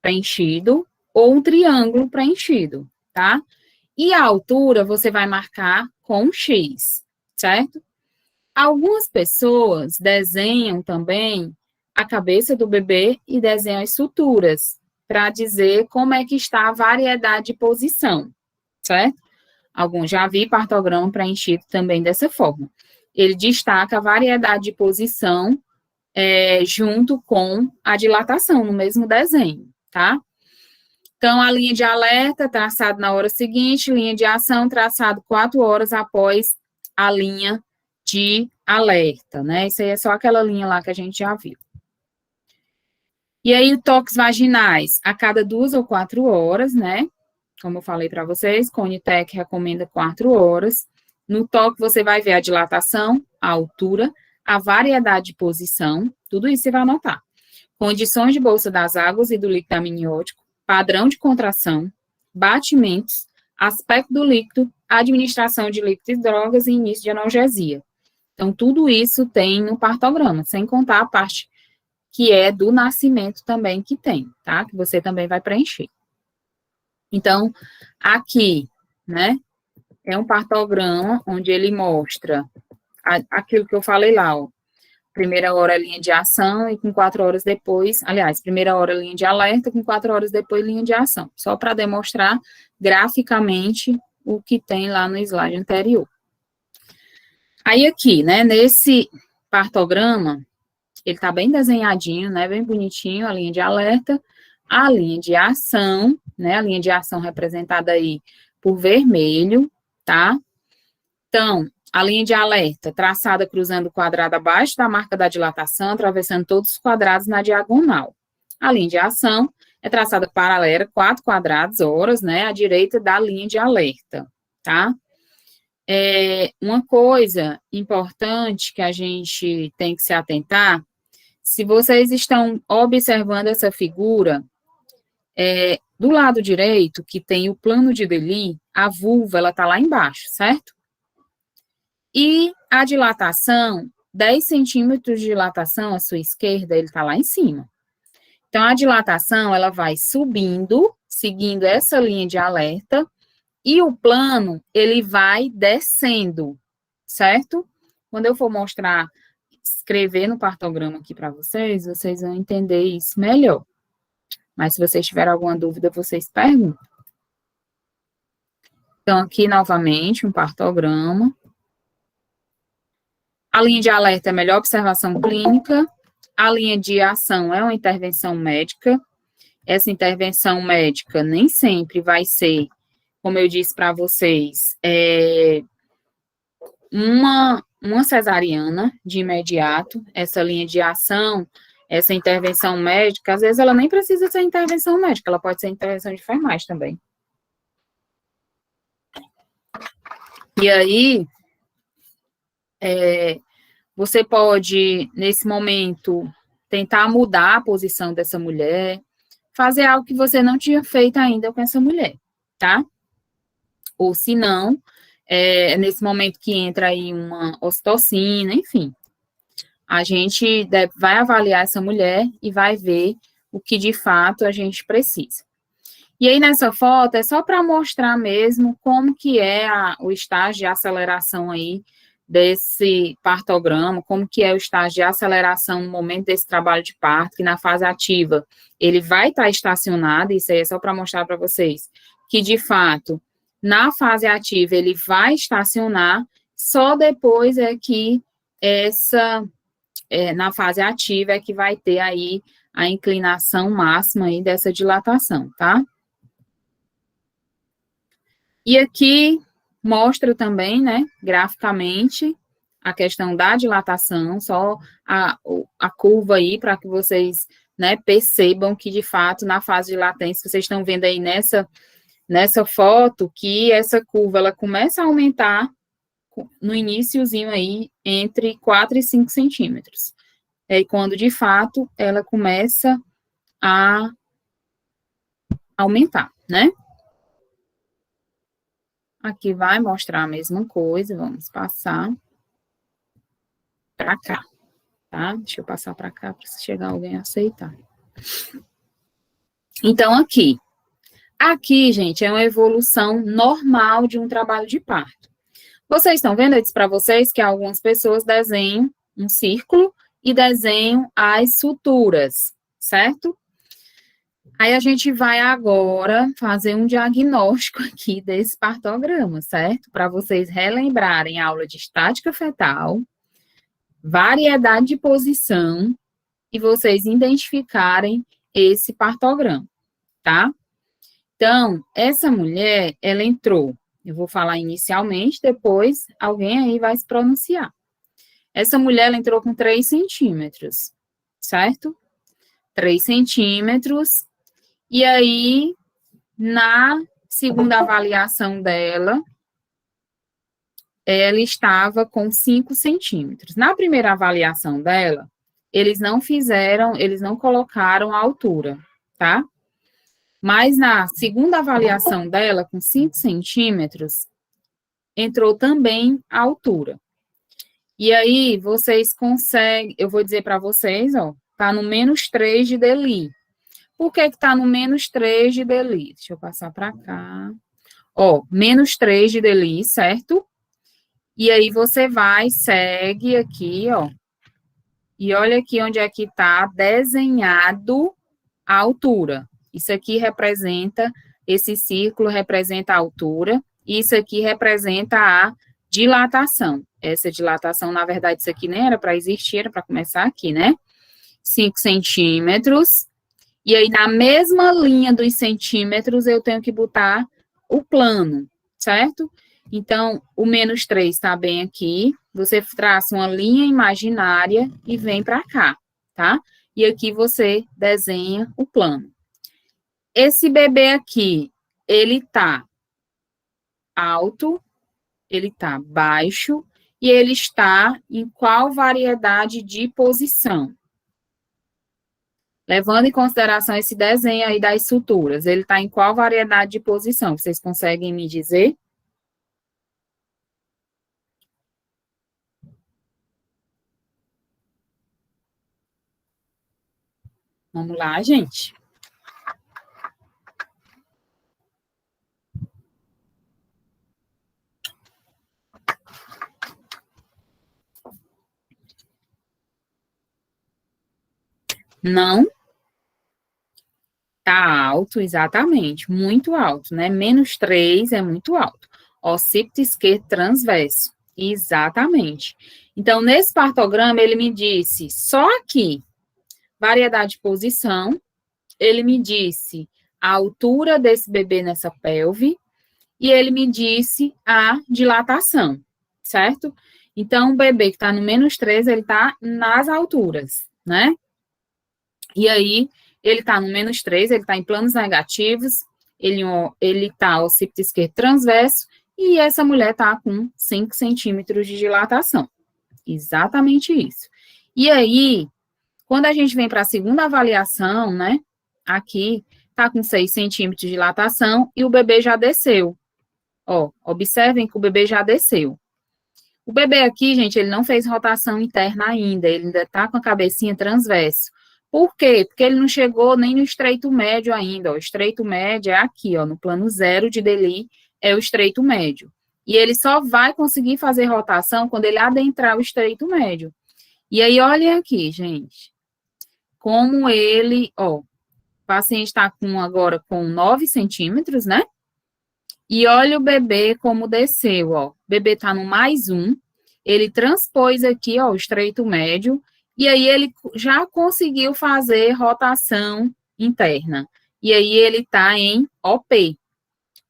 preenchido, ou um triângulo preenchido, tá? E a altura você vai marcar com um X, certo? Algumas pessoas desenham também a cabeça do bebê e desenham as suturas, para dizer como é que está a variedade de posição, certo? Alguns já vi partograma preenchido também dessa forma. Ele destaca a variedade de posição junto com a dilatação no mesmo desenho, tá? Então, a linha de alerta, traçado na hora seguinte, linha de ação, traçado 4 horas após a linha de alerta, né? Isso aí é só aquela linha lá que a gente já viu. E aí, toques vaginais, a cada 2 ou 4 horas, né? Como eu falei para vocês, Conitec recomenda 4 horas. No toque, você vai ver a dilatação, a altura, a variedade de posição, tudo isso você vai anotar. Condições de bolsa das águas e do líquido amniótico, padrão de contração, batimentos, aspecto do líquido, administração de líquidos e drogas e início de analgesia. Então, tudo isso tem no partograma, sem contar a parte que é do nascimento também que tem, tá? Que você também vai preencher. Então, aqui, né, é um partograma onde ele mostra aquilo que eu falei lá, ó. Primeira hora linha de ação e com 4 horas depois, aliás, primeira hora linha de alerta, com 4 horas depois linha de ação, só para demonstrar graficamente o que tem lá no slide anterior. Aí aqui, né, nesse partograma, ele tá bem desenhadinho, né, bem bonitinho, a linha de alerta, a linha de ação, né, a linha de ação representada aí por vermelho, tá? Então, a linha de alerta traçada cruzando o quadrado abaixo da marca da dilatação, atravessando todos os quadrados na diagonal. A linha de ação é traçada paralela, 4 quadrados, horas, né, à direita da linha de alerta, tá? Uma coisa importante que a gente tem que se atentar, se vocês estão observando essa figura, do lado direito, que tem o plano de Delis, a vulva, ela tá lá embaixo, certo? E a dilatação, 10 centímetros de dilatação à sua esquerda, ele tá lá em cima. Então, a dilatação, ela vai subindo, seguindo essa linha de alerta, e o plano, ele vai descendo, certo? Quando eu for mostrar, escrever no partograma aqui para vocês, vocês vão entender isso melhor. Mas se vocês tiverem alguma dúvida, vocês perguntam. Então, aqui, novamente, um partograma. A linha de alerta é melhor observação clínica. A linha de ação é uma intervenção médica. Essa intervenção médica nem sempre vai ser, como eu disse para vocês, uma cesariana de imediato. Essa linha de ação, essa intervenção médica, às vezes ela nem precisa ser intervenção médica, ela pode ser intervenção de enfermagem também. E aí, você pode, nesse momento, tentar mudar a posição dessa mulher, fazer algo que você não tinha feito ainda com essa mulher, tá? Ou se não, nesse momento que entra aí uma ocitocina, enfim. A gente vai avaliar essa mulher e vai ver o que de fato a gente precisa. E aí, nessa foto, é só para mostrar mesmo como que é o estágio de aceleração aí desse partograma, como que é o estágio de aceleração no momento desse trabalho de parto, que na fase ativa ele vai estar estacionado, isso aí é só para mostrar para vocês, que de fato, na fase ativa ele vai estacionar, só depois é que na fase ativa é que vai ter aí a inclinação máxima aí dessa dilatação, tá? E aqui mostra também, né, graficamente, a questão da dilatação, só a curva aí, para que vocês, né, percebam que, de fato, na fase de latência, vocês estão vendo aí nessa foto, que essa curva, ela começa a aumentar no iniciozinho aí, entre 4 e 5 centímetros. É quando, de fato, ela começa a aumentar, né? Aqui vai mostrar a mesma coisa, vamos passar para cá, tá? Deixa eu passar para cá para se chegar alguém a aceitar. Então, aqui, gente, é uma evolução normal de um trabalho de parto. Vocês estão vendo? Eu disse para vocês que algumas pessoas desenham um círculo e desenham as suturas, certo? Aí a gente vai agora fazer um diagnóstico aqui desse partograma, certo? Para vocês relembrarem a aula de estática fetal, variedade de posição, e vocês identificarem esse partograma, tá? Então, essa mulher, ela entrou, eu vou falar inicialmente, depois alguém aí vai se pronunciar. Essa mulher, ela entrou com 3 centímetros, certo? 3 centímetros. E aí, na segunda avaliação dela, ela estava com 5 centímetros. Na primeira avaliação dela, eles não colocaram a altura, tá? Mas na segunda avaliação dela, com 5 centímetros, entrou também a altura. E aí, vocês conseguem, eu vou dizer para vocês, ó, tá no -3 de Delis. Por que está no -3 de Delis? Deixa eu passar para cá. Ó, -3 de Delis, certo? E aí você vai, segue aqui, ó. E olha aqui onde é que está desenhado a altura. Isso aqui representa, esse círculo representa a altura. Isso aqui representa a dilatação. Essa dilatação, na verdade, isso aqui nem era para existir, era para começar aqui, né? 5 centímetros. E aí, na mesma linha dos centímetros, eu tenho que botar o plano. certo? Então, o menos 3 está bem aqui. Você traça uma linha imaginária e vem para cá, tá? E aqui você desenha o plano. Esse bebê aqui, ele tá alto, ele está baixo e ele está em qual variedade de posição? Levando em consideração esse desenho aí das suturas, ele está em qual variedade de posição? Vocês conseguem me dizer? Vamos lá, gente. Não tá alto, exatamente, muito alto, né? Menos 3 é muito alto. Occipito esquerdo transverso, exatamente. Então, nesse partograma, ele me disse só aqui, variedade de posição, ele me disse a altura desse bebê nessa pelve, e ele me disse a dilatação, certo? Então, o bebê que está no menos 3, ele está nas alturas, né? E aí, ele está no menos 3, ele está em planos negativos, ele está occipito esquerdo transverso, e essa mulher está com 5 centímetros de dilatação. Exatamente isso. E aí, quando a gente vem para a segunda avaliação, né? Aqui, tá com 6 centímetros de dilatação e o bebê já desceu. Ó, observem que o bebê já desceu. O bebê aqui, gente, ele não fez rotação interna ainda, ele ainda tá com a cabecinha transverso. Por quê? Porque ele não chegou nem no estreito médio ainda, ó. O estreito médio é aqui, ó, no plano 0 de Deli, é o estreito médio. E ele só vai conseguir fazer rotação quando ele adentrar o estreito médio. E aí, olha aqui, gente, como ele, ó, o paciente está agora com 9 centímetros, né? E olha o bebê como desceu, ó. O bebê tá no mais 1, ele transpôs aqui, ó, o estreito médio, e aí ele já conseguiu fazer rotação interna. E aí ele tá em OP.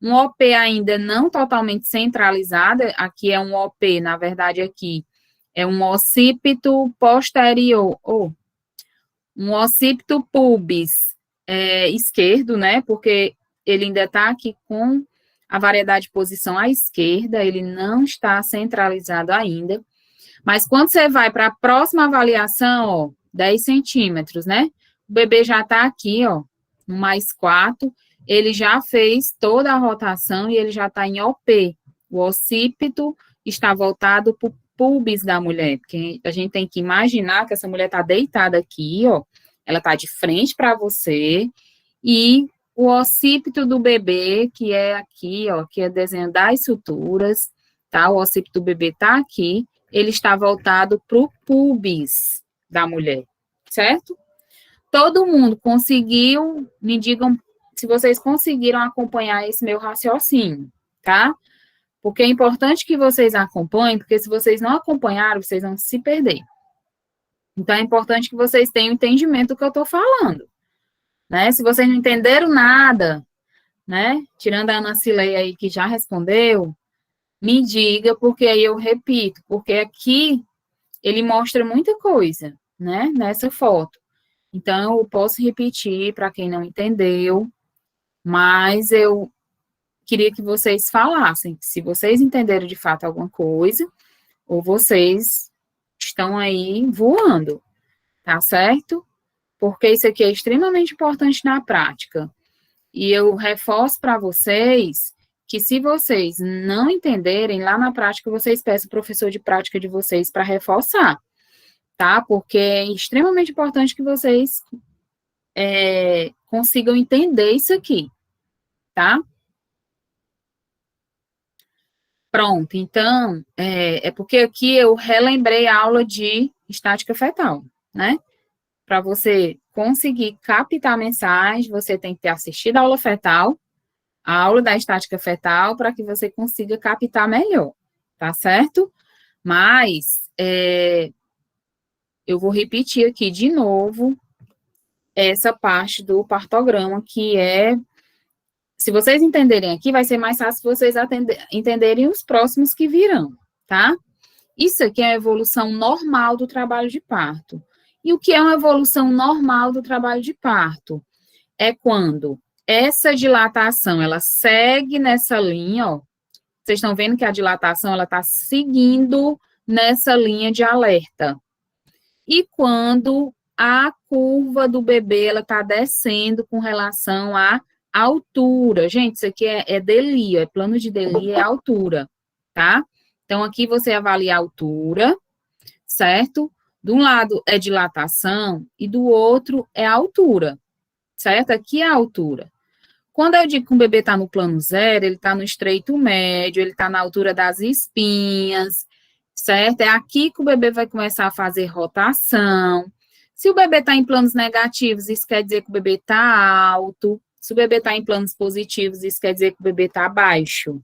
Um OP ainda não totalmente centralizado, aqui é um OP, na verdade aqui é um occipito posterior, ou um occipito pubis esquerdo, né, porque ele ainda tá aqui com a variedade de posição à esquerda, ele não está centralizado ainda. Mas quando você vai para a próxima avaliação, ó, 10 centímetros, né? O bebê já está aqui, ó, no mais 4, ele já fez toda a rotação e ele já está em OP. O occipito está voltado para o pubis da mulher, porque a gente tem que imaginar que essa mulher está deitada aqui, ó, ela está de frente para você, e o occipito do bebê, que é aqui, ó, que é desenho das suturas, tá? O occipito do bebê tá aqui, ele está voltado para o pubis da mulher, certo? Todo mundo conseguiu, me digam se vocês conseguiram acompanhar esse meu raciocínio, tá? Porque é importante que vocês acompanhem, porque se vocês não acompanharam, vocês vão se perder. Então, é importante que vocês tenham entendimento do que eu estou falando, né? Se vocês não entenderam nada, né? Tirando a Ana Cileia aí que já respondeu, me diga, porque aí eu repito, porque aqui ele mostra muita coisa, né? Nessa foto. Então, eu posso repetir para quem não entendeu, mas eu queria que vocês falassem, se vocês entenderam de fato alguma coisa, ou vocês estão aí voando, tá certo? Porque isso aqui é extremamente importante na prática. E eu reforço para vocês que se vocês não entenderem, lá na prática vocês peçam o professor de prática de vocês para reforçar, tá? Porque é extremamente importante que vocês consigam entender isso aqui, tá? Pronto, então, porque aqui eu relembrei a aula de estática fetal, né? Para você conseguir captar a mensagem, você tem que ter assistido a aula fetal, a aula da estática fetal, para que você consiga captar melhor, tá certo? Mas, eu vou repetir aqui de novo essa parte do partograma, que é Se vocês entenderem aqui, vai ser mais fácil vocês entenderem os próximos que virão, tá? Isso aqui é a evolução normal do trabalho de parto. E o que é uma evolução normal do trabalho de parto? É quando essa dilatação, ela segue nessa linha, ó. Vocês estão vendo que a dilatação, ela está seguindo nessa linha de alerta. E quando a curva do bebê, ela está descendo com relação à altura. Gente, isso aqui é DELI, é plano de DELI, é altura, tá? Então, aqui você avalia a altura, certo? De um lado é dilatação e do outro é a altura, certo? Aqui é a altura. Quando eu digo que um bebê está no plano zero, ele está no estreito médio, ele está na altura das espinhas, certo? É aqui que o bebê vai começar a fazer rotação. Se o bebê está em planos negativos, isso quer dizer que o bebê está alto. Se o bebê está em planos positivos, isso quer dizer que o bebê está baixo.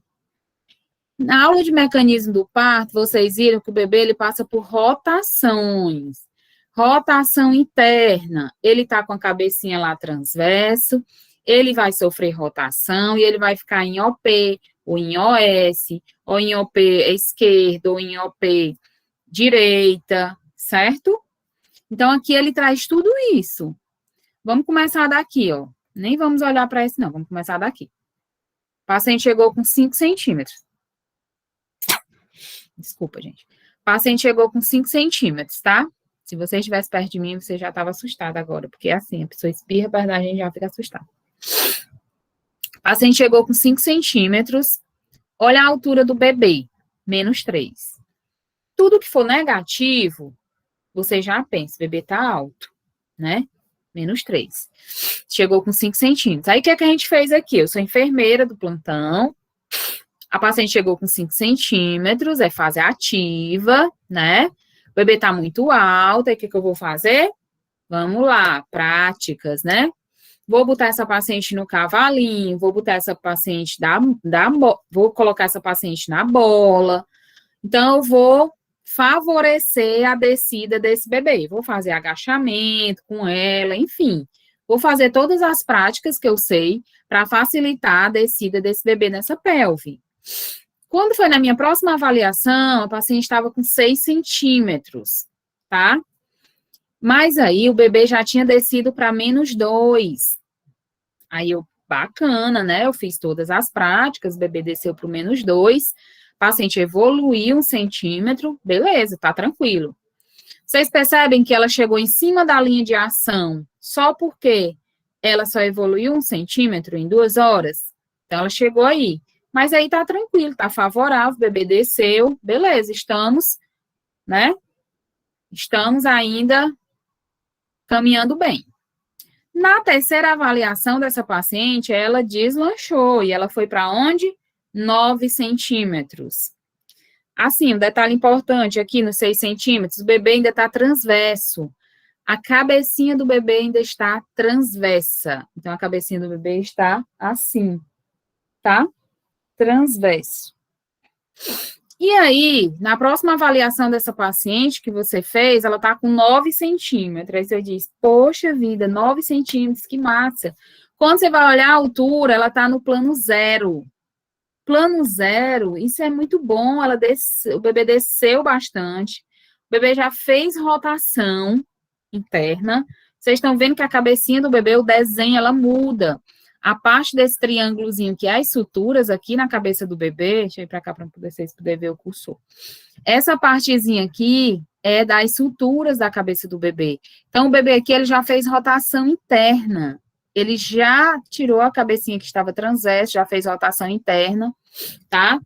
Na aula de mecanismo do parto, vocês viram que o bebê ele passa por rotações. Rotação interna, ele está com a cabecinha lá transverso, ele vai sofrer rotação e ele vai ficar em OP, ou em OS, ou em OP esquerda, ou em OP direita, certo? Então, aqui ele traz tudo isso. Vamos começar daqui, ó. Nem vamos olhar para esse, não. Vamos começar daqui. O paciente chegou com 5 centímetros. Desculpa, gente. O paciente chegou com 5 centímetros, tá? Se você estivesse perto de mim, você já estava assustada agora, porque é assim, a pessoa espirra perto da gente e já fica assustada. O paciente chegou com 5 centímetros. Olha a altura do bebê, -3. Tudo que for negativo, você já pensa, o bebê tá alto, né? -3. Chegou com 5 centímetros. Aí, o que é que a gente fez aqui? Eu sou enfermeira do plantão. A paciente chegou com 5 centímetros, é fase ativa, né? O bebê tá muito alto, aí o que eu vou fazer? Vamos lá, práticas, né? Vou botar essa paciente no cavalinho, vou botar essa paciente vou colocar essa paciente na bola. Então, eu vou favorecer a descida desse bebê. Vou fazer agachamento com ela, enfim. Vou fazer todas as práticas que eu sei para facilitar a descida desse bebê nessa pelve. Quando foi na minha próxima avaliação, a paciente estava com 6 centímetros, tá? Mas aí o bebê já tinha descido para -2. Aí bacana, né? Eu fiz todas as práticas, o bebê desceu para o -2, o paciente evoluiu 1 centímetro, beleza, tá tranquilo. Vocês percebem que ela chegou em cima da linha de ação só porque ela só evoluiu 1 centímetro em 2 horas? Então, ela chegou aí. Mas aí tá tranquilo, tá favorável, o bebê desceu, beleza, estamos, né? Estamos ainda caminhando bem. Na terceira avaliação dessa paciente, ela deslanchou e ela foi para onde? 9 centímetros. Assim, um detalhe importante aqui nos 6 centímetros, o bebê ainda está transverso. A cabecinha do bebê ainda está transversa. Então, a cabecinha do bebê está assim, tá? Transverso. E aí, na próxima avaliação dessa paciente que você fez, ela tá com 9 centímetros. Aí você diz, poxa vida, 9 centímetros, que massa. Quando você vai olhar a altura, ela tá no plano 0. Plano 0, isso é muito bom, o bebê desceu bastante, o bebê já fez rotação interna. Vocês estão vendo que a cabecinha do bebê, o desenho, ela muda. A parte desse triângulozinho, que é as suturas aqui na cabeça do bebê, deixa eu ir para cá para vocês poderem ver o cursor. Essa partezinha aqui é das suturas da cabeça do bebê. Então, o bebê aqui, ele já fez rotação interna. Ele já tirou a cabecinha que estava transversa, já fez rotação interna, tá?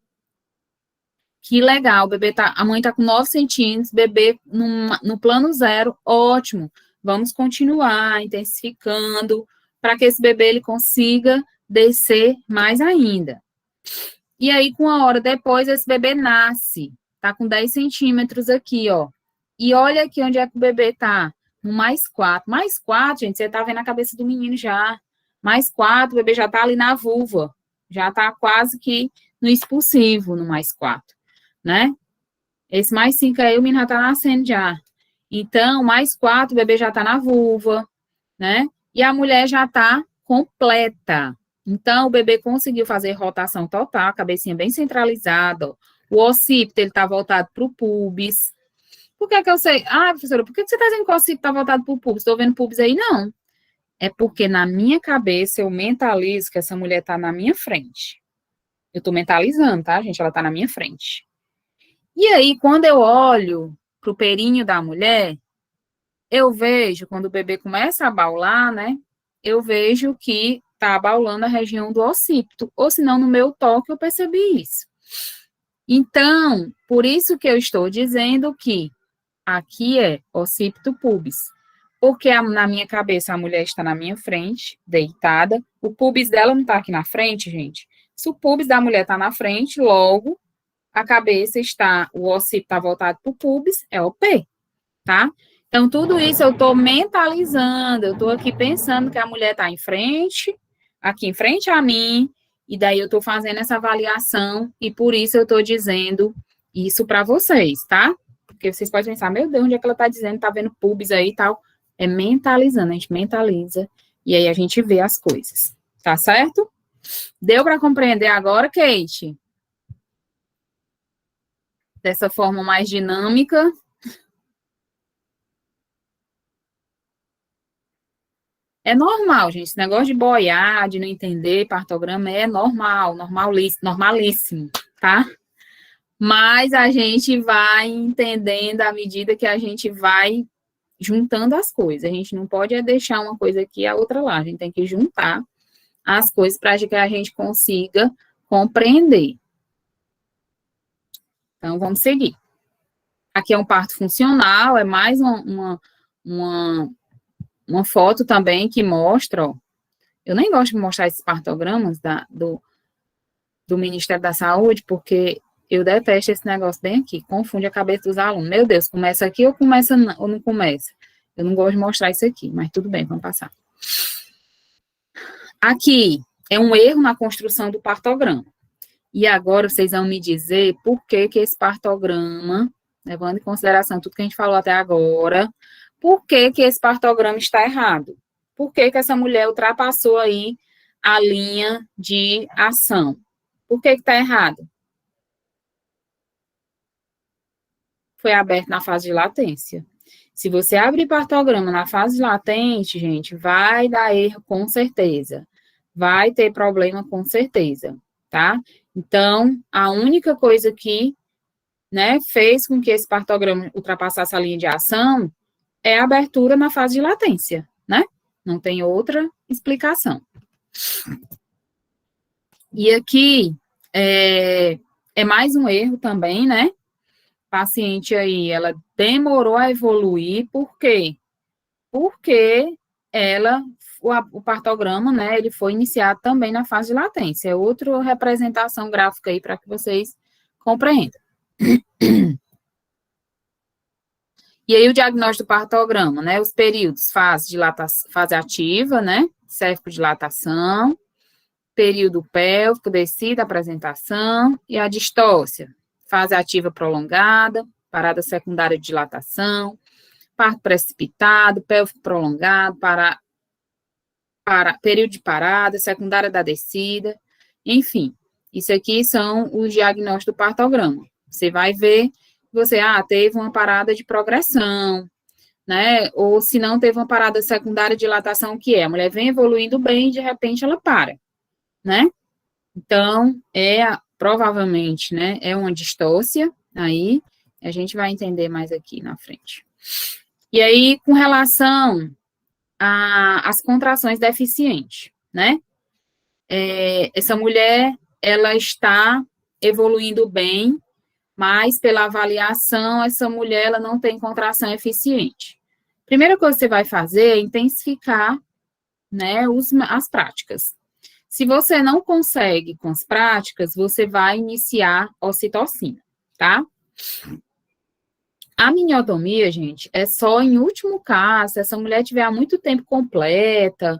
Que legal, a mãe tá com 9 centímetros, bebê no plano 0, ótimo. Vamos continuar intensificando, para que esse bebê ele consiga descer mais ainda. E aí, com uma hora depois, esse bebê nasce, tá com 10 centímetros aqui, ó. E olha aqui onde é que o bebê tá, no +4. +4, gente, você tá vendo a cabeça do menino já. +4, o bebê já tá ali na vulva, já tá quase que no expulsivo, no +4, né? Esse +5 aí, o menino já tá nascendo já. Então, +4, o bebê já tá na vulva, né? E a mulher já está completa. Então, o bebê conseguiu fazer rotação total, a cabecinha bem centralizada, ó. O occipito, ele tá voltado para o pubis. Por que que eu sei? Ah, professora, por que que você tá dizendo que o occipito tá voltado para o pubis? Estou vendo pubis aí? Não. É porque na minha cabeça eu mentalizo que essa mulher tá na minha frente. Eu tô mentalizando, tá, gente? Ela tá na minha frente. E aí, quando eu olho pro períneo da mulher, eu vejo, quando o bebê começa a baular, né? Eu vejo que tá abaulando a região do occipito, ou senão no meu toque eu percebi isso. Então, por isso que eu estou dizendo que aqui é occipito pubis, porque na minha cabeça a mulher está na minha frente, deitada, o pubis dela não está aqui na frente, gente. Se o pubis da mulher está na frente, logo a cabeça está, o occipito está voltado para o pubis, é o P, tá? Então, tudo isso eu estou mentalizando, eu estou aqui pensando que a mulher está em frente, aqui em frente a mim, e daí eu estou fazendo essa avaliação, e por isso eu estou dizendo isso para vocês, tá? Porque vocês podem pensar, meu Deus, onde é que ela está dizendo, tá vendo pubis aí e tal? É mentalizando, a gente mentaliza, e aí a gente vê as coisas, tá certo? Deu para compreender agora, Kate? Dessa forma mais dinâmica. É normal, gente. Esse negócio de boiar, de não entender partograma é normal, normalíssimo, tá? Mas a gente vai entendendo à medida que a gente vai juntando as coisas. A gente não pode deixar uma coisa aqui e a outra lá. A gente tem que juntar as coisas para que a gente consiga compreender. Então, vamos seguir. Aqui é um parto funcional, é mais uma foto também que mostra, ó. Eu nem gosto de mostrar esses partogramas do Ministério da Saúde, porque eu detesto esse negócio bem aqui, confunde a cabeça dos alunos. Meu Deus, começa aqui ou começa ou não começa? Eu não gosto de mostrar isso aqui, mas tudo bem, vamos passar. Aqui é um erro na construção do partograma. E agora vocês vão me dizer por que que esse partograma, levando em consideração tudo que a gente falou até agora, por que que esse partograma está errado? Por que que essa mulher ultrapassou aí a linha de ação? Por que que está errado? Foi aberto na fase de latência. Se você abrir partograma na fase latente, gente, vai dar erro com certeza. Vai ter problema com certeza, tá? Então, a única coisa que, né, fez com que esse partograma ultrapassasse a linha de ação é a abertura na fase de latência, né? Não tem outra explicação. E aqui é mais um erro também, né? Paciente aí, ela demorou a evoluir, por quê? Porque o partograma, né, ele foi iniciado também na fase de latência. É outra representação gráfica aí para que vocês compreendam. E aí o diagnóstico do partograma, né, os períodos, fase ativa, né, cérvico-dilatação, período pélvico, descida, apresentação, e a distócia, fase ativa prolongada, parada secundária de dilatação, parto precipitado, pélvico prolongado, período de parada, secundária da descida, enfim, isso aqui são os diagnósticos do partograma. Você vai ver, teve uma parada de progressão, né, ou se não teve uma parada secundária de dilatação, que é, a mulher vem evoluindo bem e de repente ela para, né, então, provavelmente, né, é uma distócia, aí, a gente vai entender mais aqui na frente. E aí, com relação às contrações deficientes, né, essa mulher, ela está evoluindo bem, mas pela avaliação, essa mulher, ela não tem contração eficiente. Primeira coisa que você vai fazer é intensificar, né, as práticas. Se você não consegue com as práticas, você vai iniciar ocitocina, tá? A miniotomia, gente, é só em último caso, se essa mulher tiver há muito tempo completa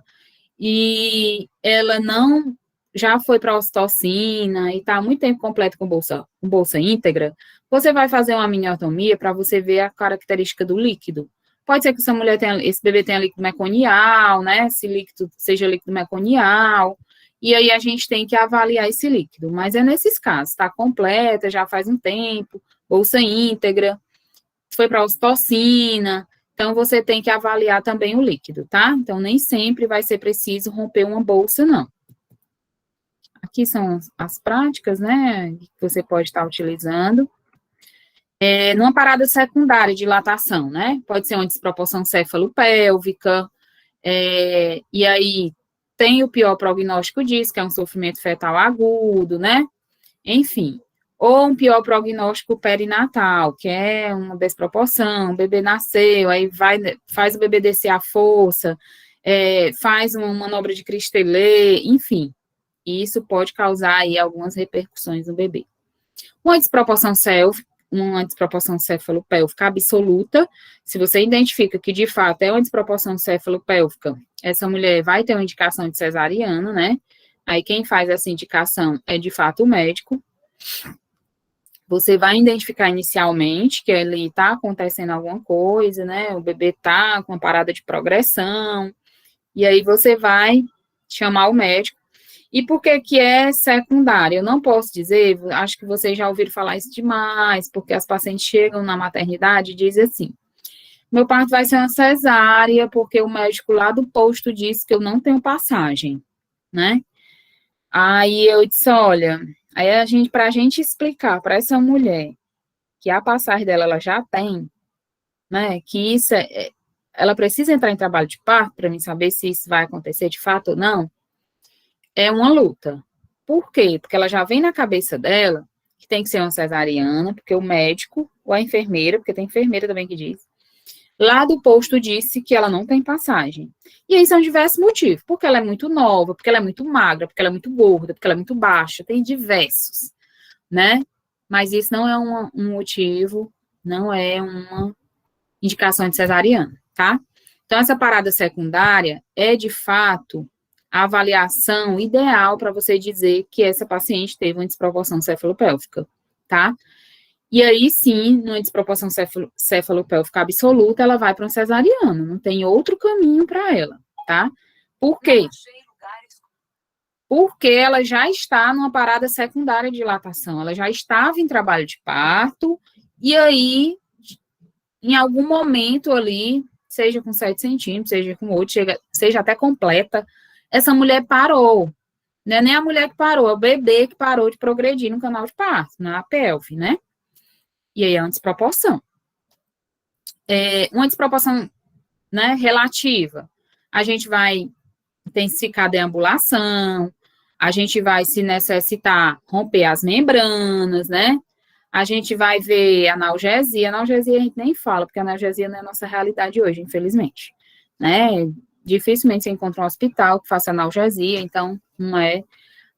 e ela não já foi para a ocitocina e está há muito tempo completo com bolsa íntegra, você vai fazer uma miniotomia para você ver a característica do líquido. Pode ser que esse bebê tenha líquido meconial, né? Esse líquido seja líquido meconial. e aí a gente tem que avaliar esse líquido. Mas é nesses casos, está completa, já faz um tempo, bolsa íntegra, foi para ocitocina, então você tem que avaliar também o líquido, tá? Então, nem sempre vai ser preciso romper uma bolsa, não. Aqui são as práticas, né, que você pode estar utilizando. Numa parada secundária de dilatação, né, pode ser uma desproporção cefalopélvica, e aí tem o pior prognóstico disso, que é um sofrimento fetal agudo, né, enfim. Ou um pior prognóstico perinatal, que é uma desproporção, o bebê nasceu, aí faz o bebê descer à força, faz uma manobra de Christelet, enfim. Isso pode causar aí algumas repercussões no bebê. Uma desproporção cefalopélvica absoluta, se você identifica que de fato é uma desproporção cefalopélvica, essa mulher vai ter uma indicação de cesariana, né? Aí quem faz essa indicação é de fato o médico. Você vai identificar inicialmente que ali está acontecendo alguma coisa, né? O bebê está com uma parada de progressão, e aí você vai chamar o médico. E por que que é secundária? Eu não posso dizer, acho que vocês já ouviram falar isso demais, porque as pacientes chegam na maternidade e dizem assim, meu parto vai ser uma cesárea, porque o médico lá do posto disse que eu não tenho passagem, né? Aí eu disse, olha, aí para a gente explicar para essa mulher que a passagem dela ela já tem, né, que isso ela precisa entrar em trabalho de parto para mim saber se isso vai acontecer de fato ou não, é uma luta. Por quê? Porque ela já vem na cabeça dela que tem que ser uma cesariana, porque o médico ou a enfermeira, porque tem enfermeira também que diz, lá do posto disse que ela não tem passagem. E aí são diversos motivos, porque ela é muito nova, porque ela é muito magra, porque ela é muito gorda, porque ela é muito baixa, tem diversos, né? Mas isso não é um motivo, não é uma indicação de cesariana, tá? Então, essa parada secundária é, de fato, a avaliação ideal para você dizer que essa paciente teve uma desproporção cefalopélvica, tá? E aí, sim, numa desproporção cefalopélvica absoluta, ela vai para um cesariano, não tem outro caminho para ela, tá? Por quê? Porque ela já está numa parada secundária de dilatação, ela já estava em trabalho de parto, e aí, em algum momento ali, seja com 7 centímetros, seja com 8, seja até completa, essa mulher parou. Não é nem a mulher que parou, é o bebê que parou de progredir no canal de parto, na pelve, né? E aí é uma desproporção. Uma desproporção, né, relativa. A gente vai intensificar a deambulação, a gente vai, se necessitar, romper as membranas, né? A gente vai ver analgesia. Analgesia a gente nem fala, porque a analgesia não é a nossa realidade hoje, infelizmente, né? Dificilmente você encontra um hospital que faça analgesia, então não é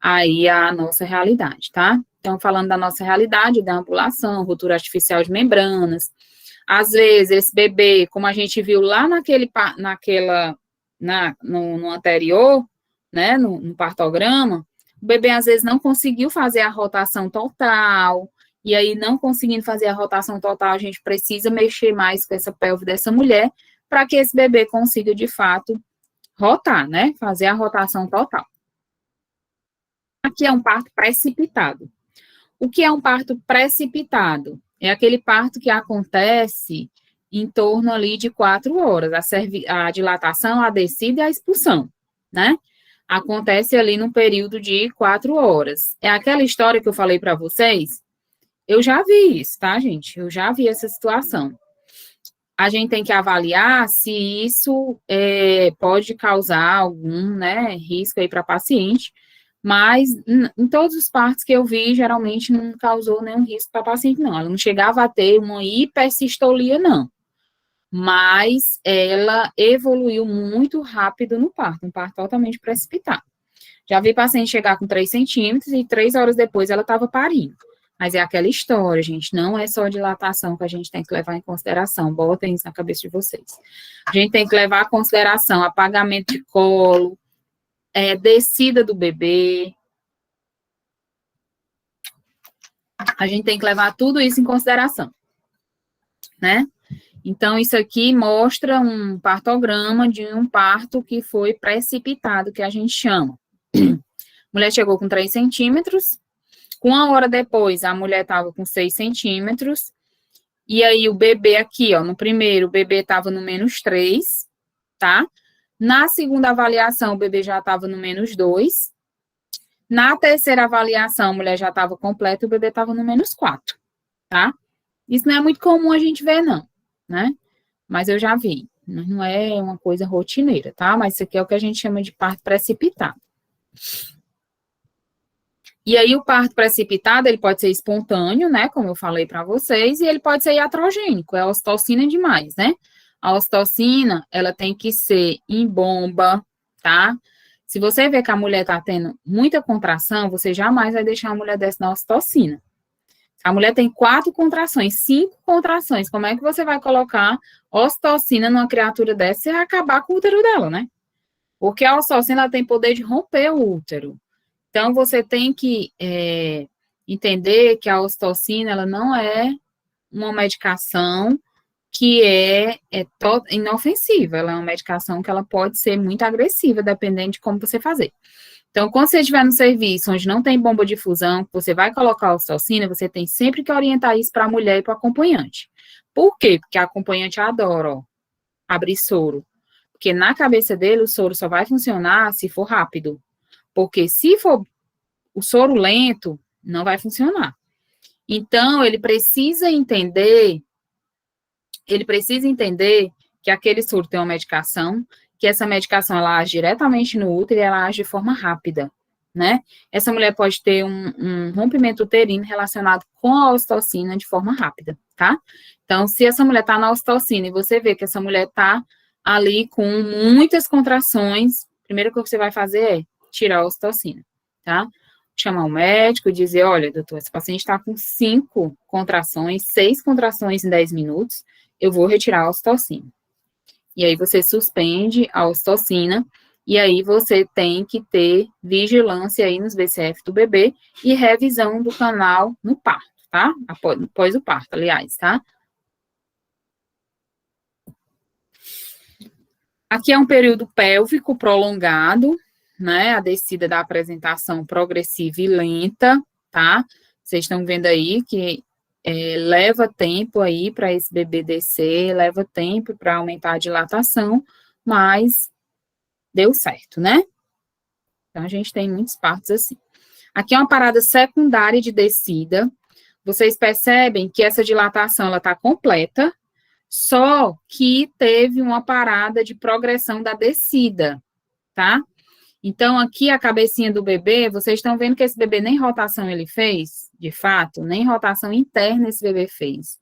aí a nossa realidade, tá? Então, falando da nossa realidade, deambulação, ruptura artificial de membranas. Às vezes, esse bebê, como a gente viu lá no anterior, né, no partograma, o bebê às vezes não conseguiu fazer a rotação total, e aí não conseguindo fazer a rotação total, a gente precisa mexer mais com essa pelve dessa mulher, para que esse bebê consiga, de fato, rotar, né, fazer a rotação total. Aqui é um parto precipitado. O que é um parto precipitado? É aquele parto que acontece em torno ali de 4 horas, a dilatação, a descida e a expulsão, né? Acontece ali no período de 4 horas. É aquela história que eu falei para vocês, eu já vi isso, tá, gente? Eu já vi essa situação. A gente tem que avaliar se isso pode causar algum, né, risco aí para a paciente, mas em todos os partos que eu vi, geralmente não causou nenhum risco para a paciente, não. Ela não chegava a ter uma hipersistolia, não. Mas ela evoluiu muito rápido no parto, um parto totalmente precipitado. Já vi paciente chegar com 3 centímetros e 3 horas depois ela estava parindo. Mas é aquela história, gente, não é só dilatação que a gente tem que levar em consideração, botem isso na cabeça de vocês. A gente tem que levar em consideração apagamento de colo, descida do bebê. A gente tem que levar tudo isso em consideração, né? Então, isso aqui mostra um partograma de um parto que foi precipitado, que a gente chama. mulher chegou com 3 centímetros, uma hora depois, a mulher estava com 6 centímetros, e aí o bebê aqui, ó, no primeiro, o bebê estava no -3, tá? Na segunda avaliação, o bebê já estava no -2. Na terceira avaliação, a mulher já estava completa e o bebê estava no -4, tá? Isso não é muito comum a gente ver, não, né? Mas eu já vi. Não é uma coisa rotineira, tá? Mas isso aqui é o que a gente chama de parto precipitado. E aí, o parto precipitado, ele pode ser espontâneo, né? Como eu falei para vocês, e ele pode ser iatrogênico, é a ocitocina demais, né? A ocitocina, ela tem que ser em bomba, tá? Se você vê que a mulher tá tendo muita contração, você jamais vai deixar a mulher dessa na ocitocina. A mulher tem 4 contrações, 5 contrações, como é que você vai colocar ocitocina numa criatura dessa e vai acabar com o útero dela, né? Porque a ocitocina, ela tem poder de romper o útero. Então, você tem que entender que a ocitocina, ela não é uma medicação que é inofensiva, ela é uma medicação que ela pode ser muito agressiva, dependendo de como você fazer. Então, quando você estiver no serviço onde não tem bomba de infusão, você vai colocar a ocitocina, você tem sempre que orientar isso para a mulher e para o acompanhante. Por quê? Porque a acompanhante adora, ó, abrir soro. Porque na cabeça dele, o soro só vai funcionar se for rápido. Porque se for o soro lento, não vai funcionar. Então, ele precisa entender que aquele soro tem uma medicação, que essa medicação, ela age diretamente no útero e ela age de forma rápida, né? Essa mulher pode ter um rompimento uterino relacionado com a ocitocina de forma rápida, tá? Então, se essa mulher tá na ocitocina e você vê que essa mulher tá ali com muitas contrações, a primeira coisa que você vai fazer é tirar a ocitocina, tá? Chamar o médico e dizer, olha, doutor, esse paciente está com 5 contrações, 6 contrações em 10 minutos, eu vou retirar a ocitocina. E aí você suspende a ocitocina, e aí você tem que ter vigilância aí nos BCF do bebê e revisão do canal no parto, tá? Após o parto, aliás, tá? Aqui é um período pélvico prolongado, né? A descida da apresentação progressiva e lenta, tá? Vocês estão vendo aí que leva tempo aí para esse bebê descer, leva tempo para aumentar a dilatação, mas deu certo, né? Então, a gente tem muitos partos assim. Aqui é uma parada secundária de descida. Vocês percebem que essa dilatação, ela está completa, só que teve uma parada de progressão da descida, tá? Então, aqui a cabecinha do bebê, vocês estão vendo que esse bebê nem rotação ele fez, de fato, nem rotação interna esse bebê fez,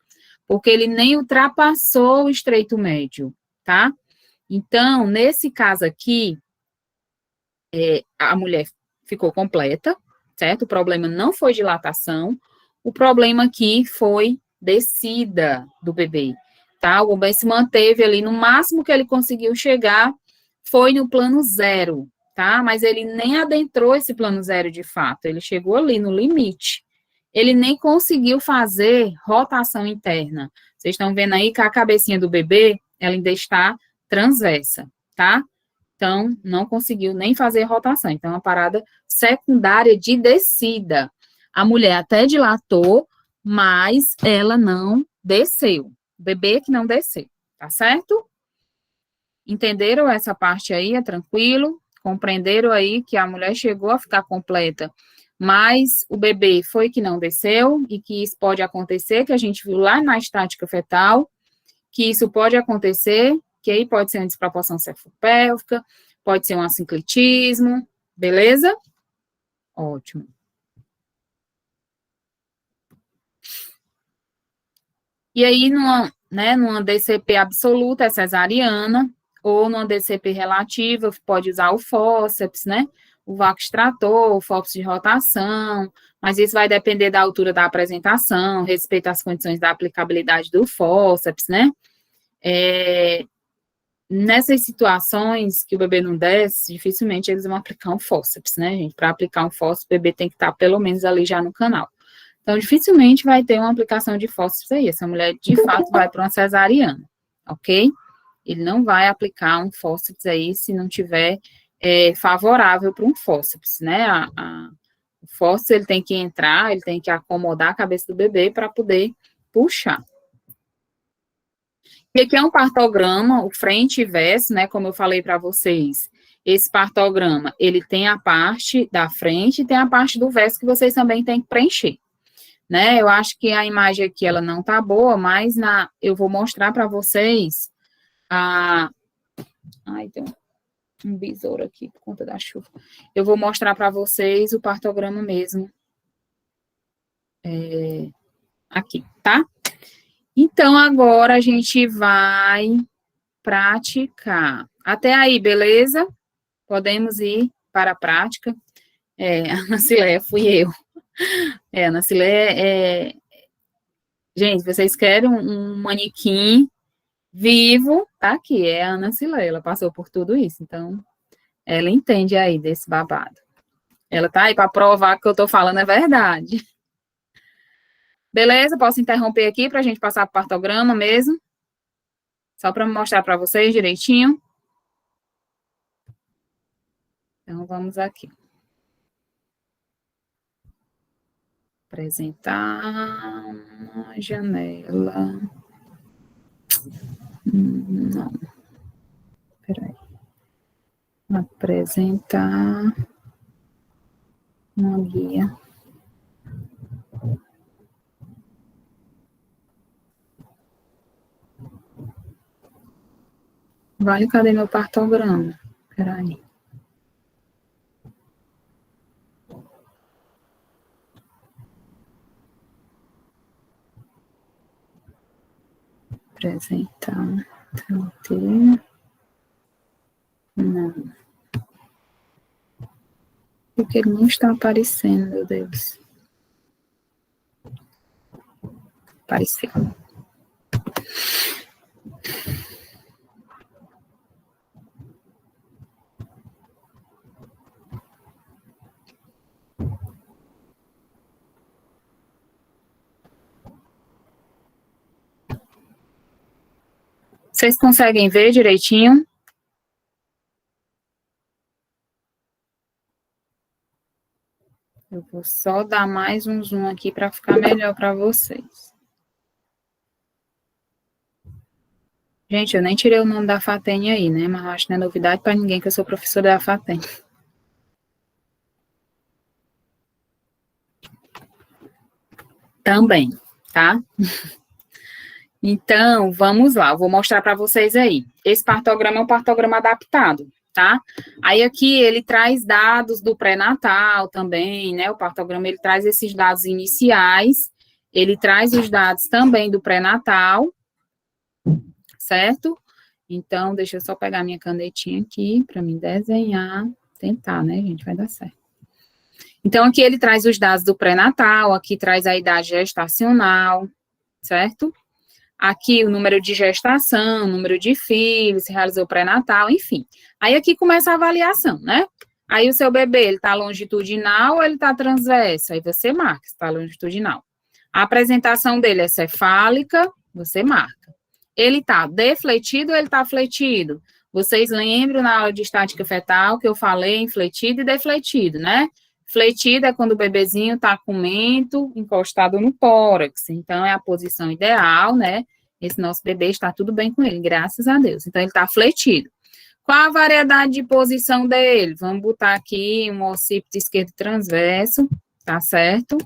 porque ele nem ultrapassou o estreito médio, tá? Então, nesse caso aqui, a mulher ficou completa, certo? O problema não foi dilatação, o problema aqui foi descida do bebê, tá? O bebê se manteve ali, no máximo que ele conseguiu chegar foi no plano 0, tá? Mas ele nem adentrou esse plano 0 de fato, ele chegou ali no limite. Ele nem conseguiu fazer rotação interna. Vocês estão vendo aí que a cabecinha do bebê, ela ainda está transversa, tá? Então, não conseguiu nem fazer rotação. Então, é uma parada secundária de descida. A mulher até dilatou, mas ela não desceu. O bebê que não desceu, tá certo? Entenderam essa parte aí? É tranquilo? Compreenderam aí que a mulher chegou a ficar completa, mas o bebê foi que não desceu e que isso pode acontecer, que a gente viu lá na estática fetal, que isso pode acontecer, que aí pode ser uma desproporção cefalopélvica, pode ser um assincletismo, beleza? Ótimo. E aí, numa DCP absoluta, é cesariana, ou numa DCP relativa, pode usar o fórceps, né? O vácuo extrator, o fórceps de rotação, mas isso vai depender da altura da apresentação, respeito às condições da aplicabilidade do fórceps, né? Nessas situações que o bebê não desce, dificilmente eles vão aplicar um fórceps, né, gente? Para aplicar um fórceps, o bebê tem que estar pelo menos ali já no canal. Então, dificilmente vai ter uma aplicação de fórceps aí. Essa mulher, de fato, vai para uma cesariana, ok? Ele não vai aplicar um fórceps aí se não tiver favorável para um fórceps, né? O fórceps, ele tem que entrar, ele tem que acomodar a cabeça do bebê para poder puxar. E aqui é um partograma, o frente e verso, né? Como eu falei para vocês, esse partograma, ele tem a parte da frente e tem a parte do verso que vocês também têm que preencher, né? Eu acho que a imagem aqui, ela não tá boa, mas eu vou mostrar para vocês Ai, tem um besouro aqui por conta da chuva. Eu vou mostrar para vocês o partograma mesmo. Aqui, tá? Então, agora a gente vai praticar. Até aí, beleza? Podemos ir para a prática. A Nacilé, fui eu. A Nacilé Gente, vocês querem um manequim vivo? Tá aqui, é a Ana Cilé, ela passou por tudo isso, então ela entende aí desse babado. Ela tá aí para provar que o que eu tô falando é verdade. Beleza? Posso interromper aqui para a gente passar para o partograma mesmo? Só para mostrar para vocês direitinho. Então, vamos aqui. Apresentar uma janela. Não. Peraí. Apresentar uma guia. Vale, cadê meu partograma? Peraí. Apresentar. Não. Porque ele não está aparecendo, meu Deus. Apareceu. Vocês conseguem ver direitinho? Eu vou só dar mais um zoom aqui para ficar melhor para vocês. Gente, eu nem tirei o nome da FATEM aí, né? Mas eu acho que não é novidade para ninguém que eu sou professora da FATEM. Também, tá? Então, vamos lá, eu vou mostrar para vocês aí. Esse partograma é um partograma adaptado, tá? Aí aqui ele traz dados do pré-natal também, né? O partograma ele traz esses dados iniciais, ele traz os dados também do pré-natal, certo? Então, deixa eu só pegar minha canetinha aqui para me desenhar, tentar, né, gente? Vai dar certo. Então, aqui ele traz os dados do pré-natal, aqui traz a idade gestacional, certo? Aqui o número de gestação, número de filhos, se realizou pré-natal, enfim. Aí aqui começa a avaliação, né? Aí o seu bebê, ele tá longitudinal ou ele tá transverso? Aí você marca se tá longitudinal. A apresentação dele é cefálica, você marca. Ele tá defletido ou ele tá fletido? Vocês lembram na aula de estática fetal que eu falei em fletido e defletido, né? Fletido é quando o bebezinho está com o mento encostado no tórax, então é a posição ideal, né? Esse nosso bebê está tudo bem com ele, graças a Deus. Então, ele está fletido. Qual a variedade de posição dele? Vamos botar aqui um occipito esquerdo transverso, tá certo?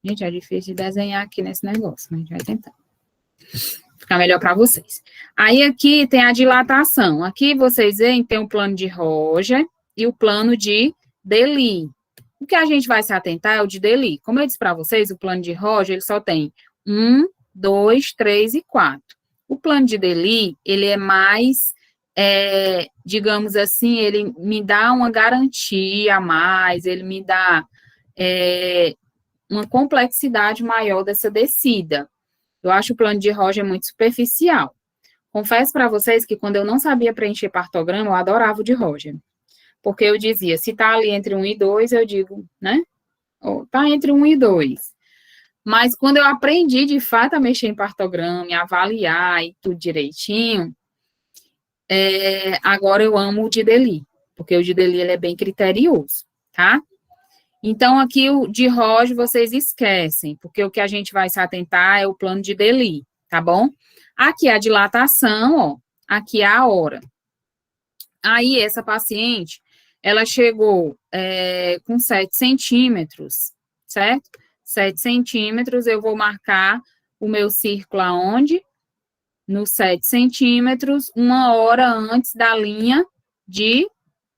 Gente, é difícil de desenhar aqui nesse negócio, mas a gente vai tentar. Ficar melhor para vocês. Aí, aqui tem a dilatação. Aqui, vocês veem, tem o plano de Roger e o plano de Dely. O que a gente vai se atentar é o de Dely. Como eu disse para vocês, o plano de Roger, ele só tem 1, 2, 3 e 4. O plano de Dely, ele é mais, digamos assim, ele me dá uma garantia a mais, ele me dá uma complexidade maior dessa descida. Eu acho o plano de Roger muito superficial. Confesso para vocês que quando eu não sabia preencher partograma, eu adorava o de Roger. Porque eu dizia, se está ali entre 1 e 2, eu digo, né? Está entre 1 e 2. Mas quando eu aprendi, de fato, a mexer em partograma, a avaliar e tudo direitinho, agora eu amo o de Dely. porque o de Deli ele é bem criterioso, tá? Então, aqui o de Roge vocês esquecem, porque o que a gente vai se atentar é o plano de Deli, tá bom? Aqui a dilatação, ó, aqui é a hora. Aí, essa paciente, ela chegou com 7 centímetros, certo? 7 centímetros, eu vou marcar o meu círculo aonde? Nos 7 centímetros, 1 hora antes da linha de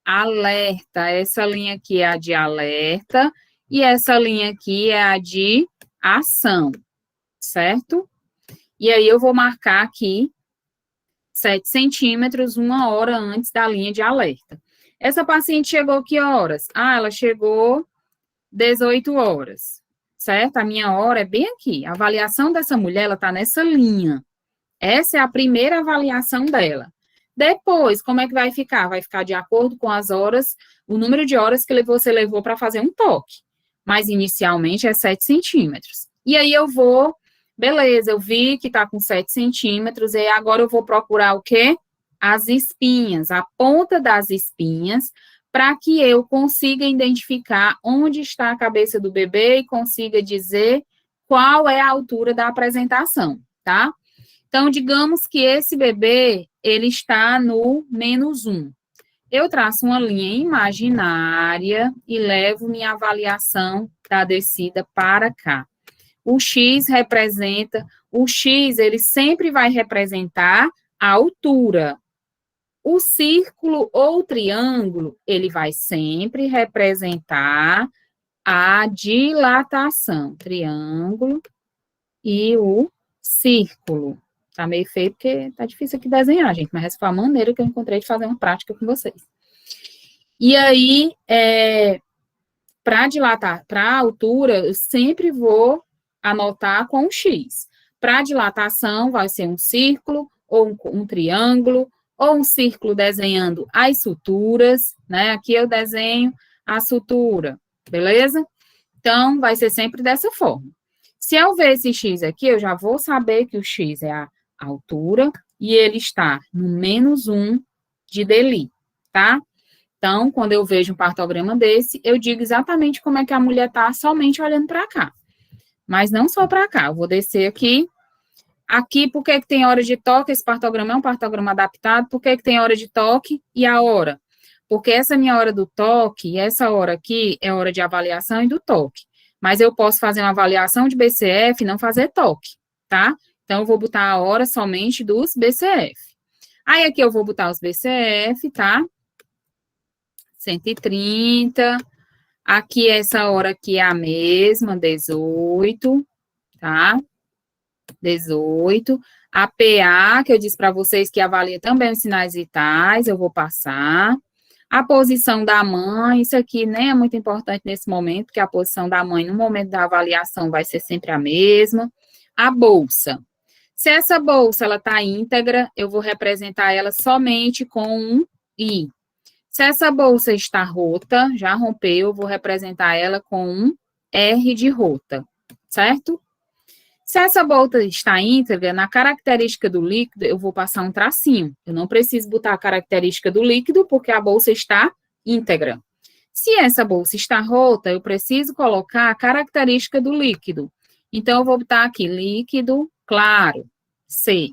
alerta. Essa linha aqui é a de alerta e essa linha aqui é a de ação, certo? E aí, eu vou marcar aqui 7 centímetros, 1 hora antes da linha de alerta. Essa paciente chegou que horas? Ah, ela chegou 18 horas, certo? A minha hora é bem aqui. A avaliação dessa mulher, ela tá nessa linha. Essa é a primeira avaliação dela. Depois, como é que vai ficar? Vai ficar de acordo com as horas, o número de horas que você levou para fazer um toque. Mas, inicialmente, é 7 centímetros. E aí, eu vou, beleza, eu vi que tá com 7 centímetros, e agora eu vou procurar o quê? As espinhas, a ponta das espinhas, para que eu consiga identificar onde está a cabeça do bebê e consiga dizer qual é a altura da apresentação, tá? Então, digamos que esse bebê, ele está no -1. Eu traço uma linha imaginária e levo minha avaliação da descida para cá. O X, ele sempre vai representar a altura. O círculo ou o triângulo, ele vai sempre representar a dilatação. Triângulo e o círculo. Tá meio feio porque tá difícil aqui desenhar, gente, mas essa foi a maneira que eu encontrei de fazer uma prática com vocês. E aí, para dilatar, para altura, eu sempre vou anotar com um X. Para dilatação, vai ser um círculo, ou um triângulo, ou um círculo desenhando as suturas, né? Aqui eu desenho a sutura, beleza? Então, vai ser sempre dessa forma. Se eu ver esse X aqui, eu já vou saber que o X é a altura e ele está no -1 de Deli, tá? Então, quando eu vejo um partograma desse, eu digo exatamente como é que a mulher está somente olhando para cá. Mas não só para cá, eu vou descer aqui. Aqui, por que tem hora de toque? Esse partograma é um partograma adaptado. Por que tem hora de toque e a hora? Porque essa minha hora do toque, e essa hora aqui, é hora de avaliação e do toque. Mas eu posso fazer uma avaliação de BCF e não fazer toque, tá? Então, eu vou botar a hora somente dos BCF. Aí, aqui eu vou botar os BCF, tá? 130. Aqui, essa hora aqui é a mesma, 18, tá? 18. A PA, que eu disse para vocês que avalia também os sinais vitais, eu vou passar. A posição da mãe, isso aqui nem é muito importante nesse momento, porque a posição da mãe no momento da avaliação vai ser sempre a mesma. A bolsa. Se essa bolsa, ela está íntegra, eu vou representar ela somente com um I. Se essa bolsa está rota, já rompeu, eu vou representar ela com um R de rota, certo? Se essa bolsa está íntegra, na característica do líquido, eu vou passar um tracinho. Eu não preciso botar a característica do líquido, porque a bolsa está íntegra. Se essa bolsa está rota, eu preciso colocar a característica do líquido. Então, eu vou botar aqui, líquido claro, C.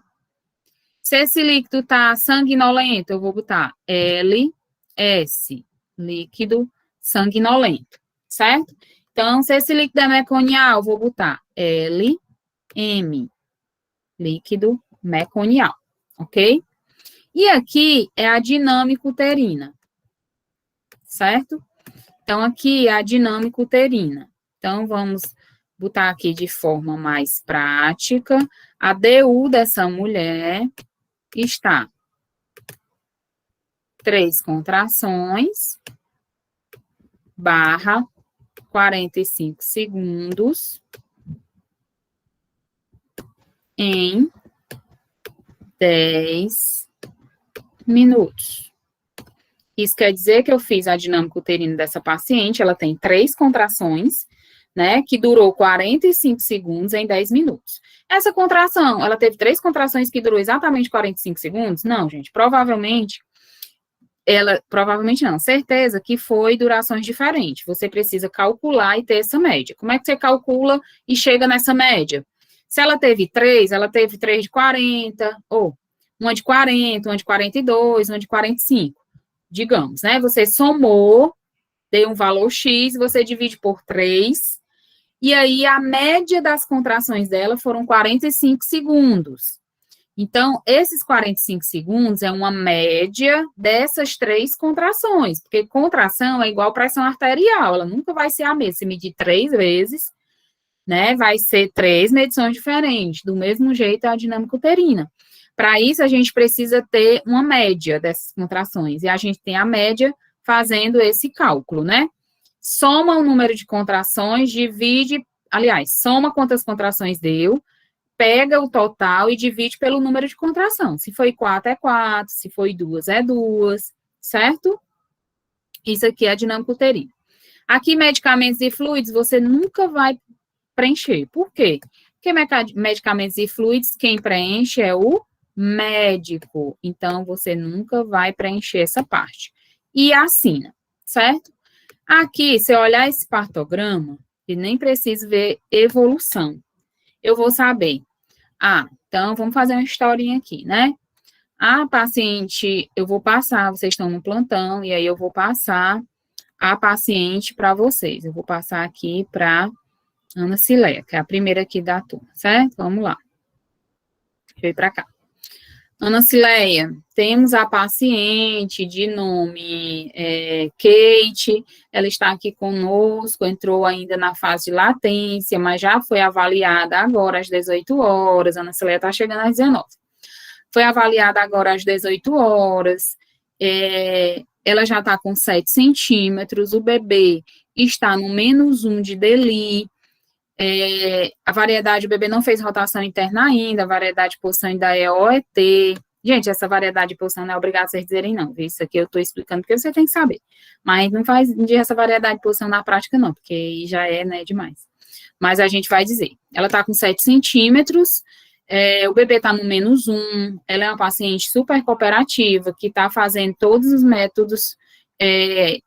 Se esse líquido está sanguinolento, eu vou botar LS, líquido sanguinolento, certo? Então, se esse líquido é meconial, eu vou botar LM, líquido meconial, ok? E aqui é a dinâmica uterina, certo? Então, aqui é a dinâmica uterina. Então, vamos botar aqui de forma mais prática. A DU dessa mulher está 3 contrações, barra 45 segundos, em 10 minutos. Isso quer dizer que eu fiz a dinâmica uterina dessa paciente, ela tem 3 contrações, né, que durou 45 segundos em 10 minutos. Essa contração, ela teve 3 contrações que durou exatamente 45 segundos? Não, gente, provavelmente ela, provavelmente não, certeza que foi durações diferentes. Você precisa calcular e ter essa média. Como é que você calcula e chega nessa média? Se ela teve 3, ela teve 3 de 40, ou uma de 40, uma de 42, uma de 45. Digamos, né? Você somou, deu um valor X, você divide por 3, e aí a média das contrações dela foram 45 segundos. Então, esses 45 segundos é uma média dessas 3 contrações, porque contração é igual pressão arterial, ela nunca vai ser a mesma. Se medir 3 vezes, né, vai ser 3 medições diferentes, do mesmo jeito é a dinâmica uterina. Para isso, a gente precisa ter uma média dessas contrações, e a gente tem a média fazendo esse cálculo, né? Soma o número de contrações, divide, aliás, soma quantas contrações deu, pega o total e divide pelo número de contração. Se foi 4, é 4, se foi 2, é 2, certo? Isso aqui é a dinâmica uterina. Aqui, medicamentos e fluidos, você nunca vai preencher. Por quê? Porque medicamentos e fluidos, quem preenche é o médico. Então, você nunca vai preencher essa parte. E assina, certo? Aqui, se eu olhar esse partograma, e nem preciso ver evolução, eu vou saber. Então, vamos fazer uma historinha aqui, né? Paciente, eu vou passar, vocês estão no plantão, e aí eu vou passar a paciente para vocês. Eu vou passar aqui para Ana Cileia, que é a primeira aqui da turma, certo? Vamos lá. Deixa eu ir para cá. Ana Cileia, temos a paciente de nome Kate, ela está aqui conosco, entrou ainda na fase de latência, mas já foi avaliada agora às 18 horas, Ana Cileia está chegando às 19. Foi avaliada agora às 18 horas, ela já está com 7 centímetros, o bebê está no -1 de DELI, a variedade, o bebê não fez rotação interna ainda, a variedade de posição ainda é OET. Gente, essa variedade de posição não é obrigado vocês dizerem não, viu? Isso aqui eu estou explicando porque você tem que saber. Mas não faz essa variedade de posição na prática não, porque aí já é, né, demais. Mas a gente vai dizer. Ela está com 7 centímetros, o bebê está no -1, ela é uma paciente super cooperativa, que está fazendo todos os métodos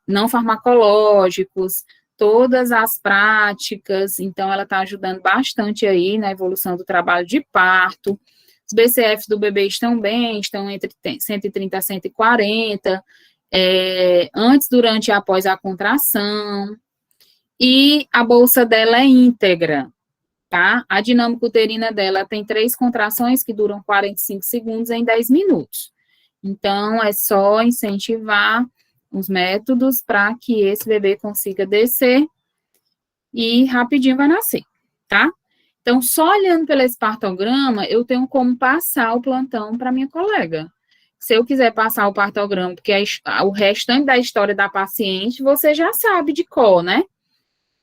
não farmacológicos, todas as práticas, então ela está ajudando bastante aí na evolução do trabalho de parto. Os BCF do bebê estão bem, estão entre 130 a 140, antes, durante e após a contração, e a bolsa dela é íntegra, tá? A dinâmica uterina dela tem 3 contrações que duram 45 segundos em 10 minutos. Então, é só incentivar os métodos para que esse bebê consiga descer e rapidinho vai nascer, tá? Então, só olhando pelo espartograma, eu tenho como passar o plantão para minha colega. Se eu quiser passar o partograma, porque o restante da história da paciente, você já sabe de cor, né?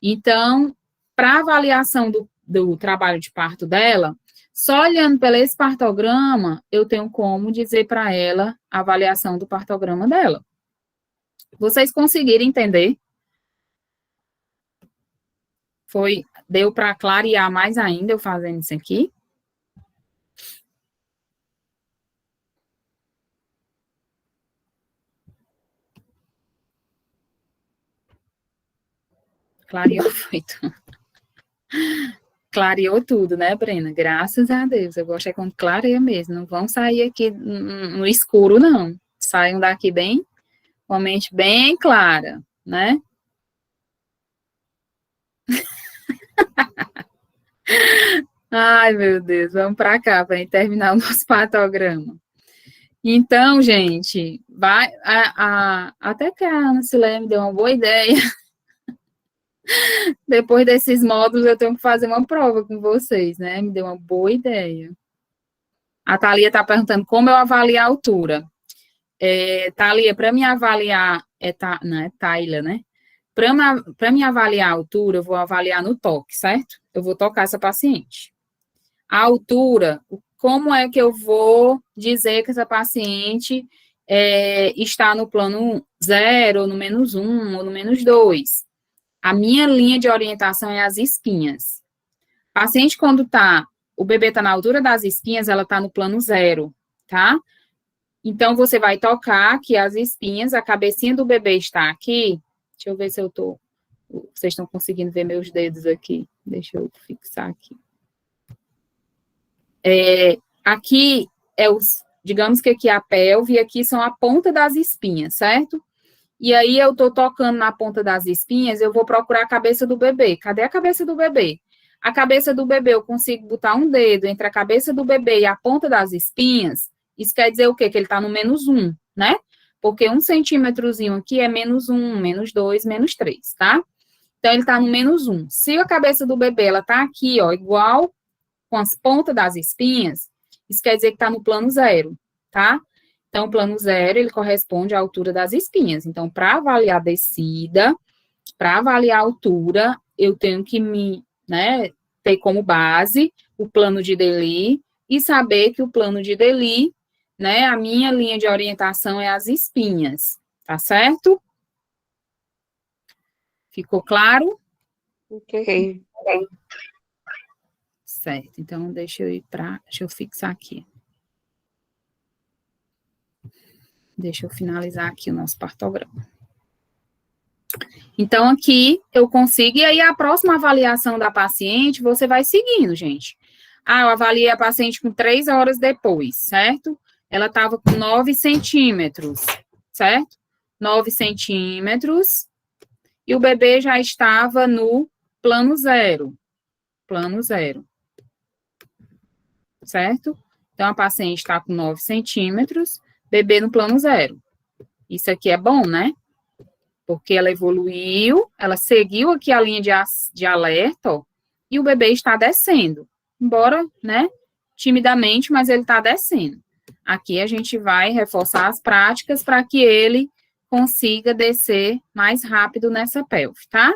Então, para avaliação do trabalho de parto dela, só olhando pelo espartograma, eu tenho como dizer para ela a avaliação do partograma dela. Vocês conseguiram entender? Deu para clarear mais ainda eu fazendo isso aqui? Clareou, foi tudo. Clareou tudo, né, Brena? Graças a Deus. Eu gosto quando clareia mesmo. Não vão sair aqui no escuro, não. Saiam daqui bem, com a mente bem clara, né? Ai, meu Deus, vamos para cá para terminar o nosso patograma. Então, gente, até que a Ana Silene me deu uma boa ideia. Depois desses módulos, eu tenho que fazer uma prova com vocês, né? Me deu uma boa ideia. A Thalia está perguntando como eu avalio a altura. Thalia, para me avaliar, não, é Thaila, né? Para me avaliar a altura, eu vou avaliar no toque, certo? Eu vou tocar essa paciente. A altura, como é que eu vou dizer que essa paciente está no plano 0, ou no -1, ou no -2? A minha linha de orientação é as espinhas. Paciente, quando o bebê está na altura das espinhas, ela está no plano 0, tá? Então, você vai tocar aqui as espinhas, a cabecinha do bebê está aqui. Deixa eu ver se vocês estão conseguindo ver meus dedos aqui. Deixa eu fixar aqui. Aqui digamos que aqui é a pelve e aqui são a ponta das espinhas, certo? E aí eu tô tocando na ponta das espinhas, eu vou procurar a cabeça do bebê. Cadê a cabeça do bebê? A cabeça do bebê, eu consigo botar um dedo entre a cabeça do bebê e a ponta das espinhas. Isso quer dizer o quê? Que ele tá no -1, né? Porque 1 centímetrozinho aqui é -1, -2, -3, tá? Então, ele tá no -1. Se a cabeça do bebê, ela tá aqui, ó, igual com as pontas das espinhas, isso quer dizer que tá no plano 0, tá? Então, o plano 0, ele corresponde à altura das espinhas. Então, para avaliar a descida, para avaliar a altura, eu tenho que ter como base o plano de Delis e saber que o plano de Delis, né, a minha linha de orientação é as espinhas, tá certo? Ficou claro? Ok. Certo, então deixa eu fixar aqui. Deixa eu finalizar aqui o nosso partograma. Então, aqui eu consigo, e aí a próxima avaliação da paciente, você vai seguindo, gente. Eu avaliei a paciente com 3 horas depois, certo? Ela estava com 9 centímetros, certo? 9 centímetros, e o bebê já estava no plano 0. Plano 0. Certo? Então, a paciente está com 9 centímetros, bebê no plano 0. Isso aqui é bom, né? Porque ela evoluiu, ela seguiu aqui a linha de alerta, ó, e o bebê está descendo. Embora, né, timidamente, mas ele está descendo. Aqui a gente vai reforçar as práticas para que ele consiga descer mais rápido nessa pelve, tá?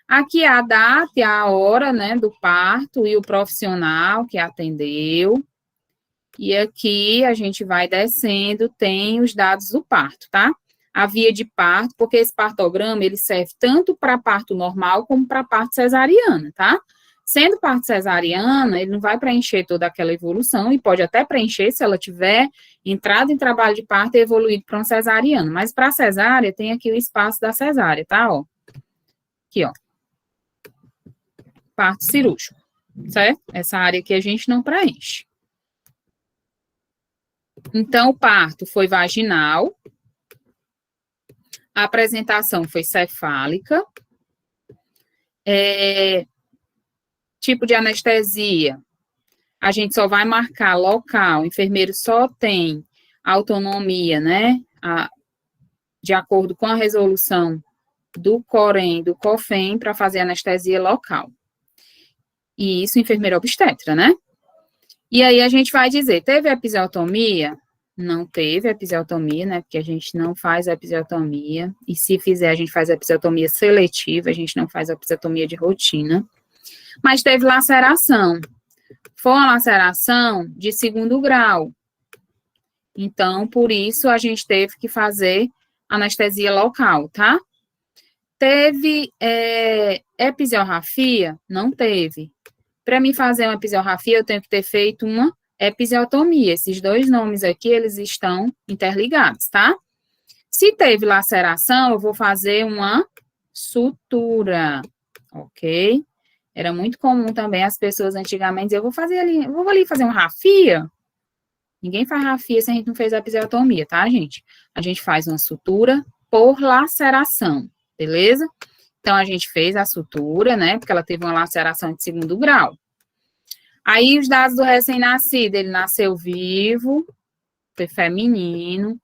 Aqui é a data e a hora, né, do parto e o profissional que atendeu. E aqui a gente vai descendo, tem os dados do parto, tá? A via de parto, porque esse partograma, ele serve tanto para parto normal como para parto cesariana, tá? Sendo parto cesariana, ele não vai preencher toda aquela evolução, e pode até preencher se ela tiver entrado em trabalho de parto e evoluído para uma cesariana. Mas para cesárea, tem aqui o espaço da cesárea, tá? Ó. Aqui, ó. Parto cirúrgico, certo? Essa área aqui a gente não preenche. Então, o parto foi vaginal, a apresentação foi cefálica, tipo de anestesia, a gente só vai marcar local, o enfermeiro só tem autonomia, né, de acordo com a resolução do COREM, do COFEM, para fazer anestesia local. E isso, enfermeiro obstetra, né? E aí a gente vai dizer, teve episiotomia? Não teve episiotomia, né? Porque a gente não faz episiotomia. E se fizer, a gente faz episiotomia seletiva, a gente não faz episiotomia de rotina. Mas teve laceração. Foi uma laceração de 2º grau. Então, por isso, a gente teve que fazer anestesia local, tá? Teve episiorrafia? Não teve. Para mim fazer uma episiorrafia, eu tenho que ter feito uma episiotomia. Esses dois nomes aqui, eles estão interligados, tá? Se teve laceração, eu vou fazer uma sutura, ok? Era muito comum também as pessoas antigamente dizer, eu vou ali fazer uma rafia. Ninguém faz rafia se a gente não fez a episiotomia, tá, gente? A gente faz uma sutura por laceração, beleza? Então, a gente fez a sutura, né, porque ela teve uma laceração de 2º grau. Aí, os dados do recém-nascido, ele nasceu vivo, foi feminino,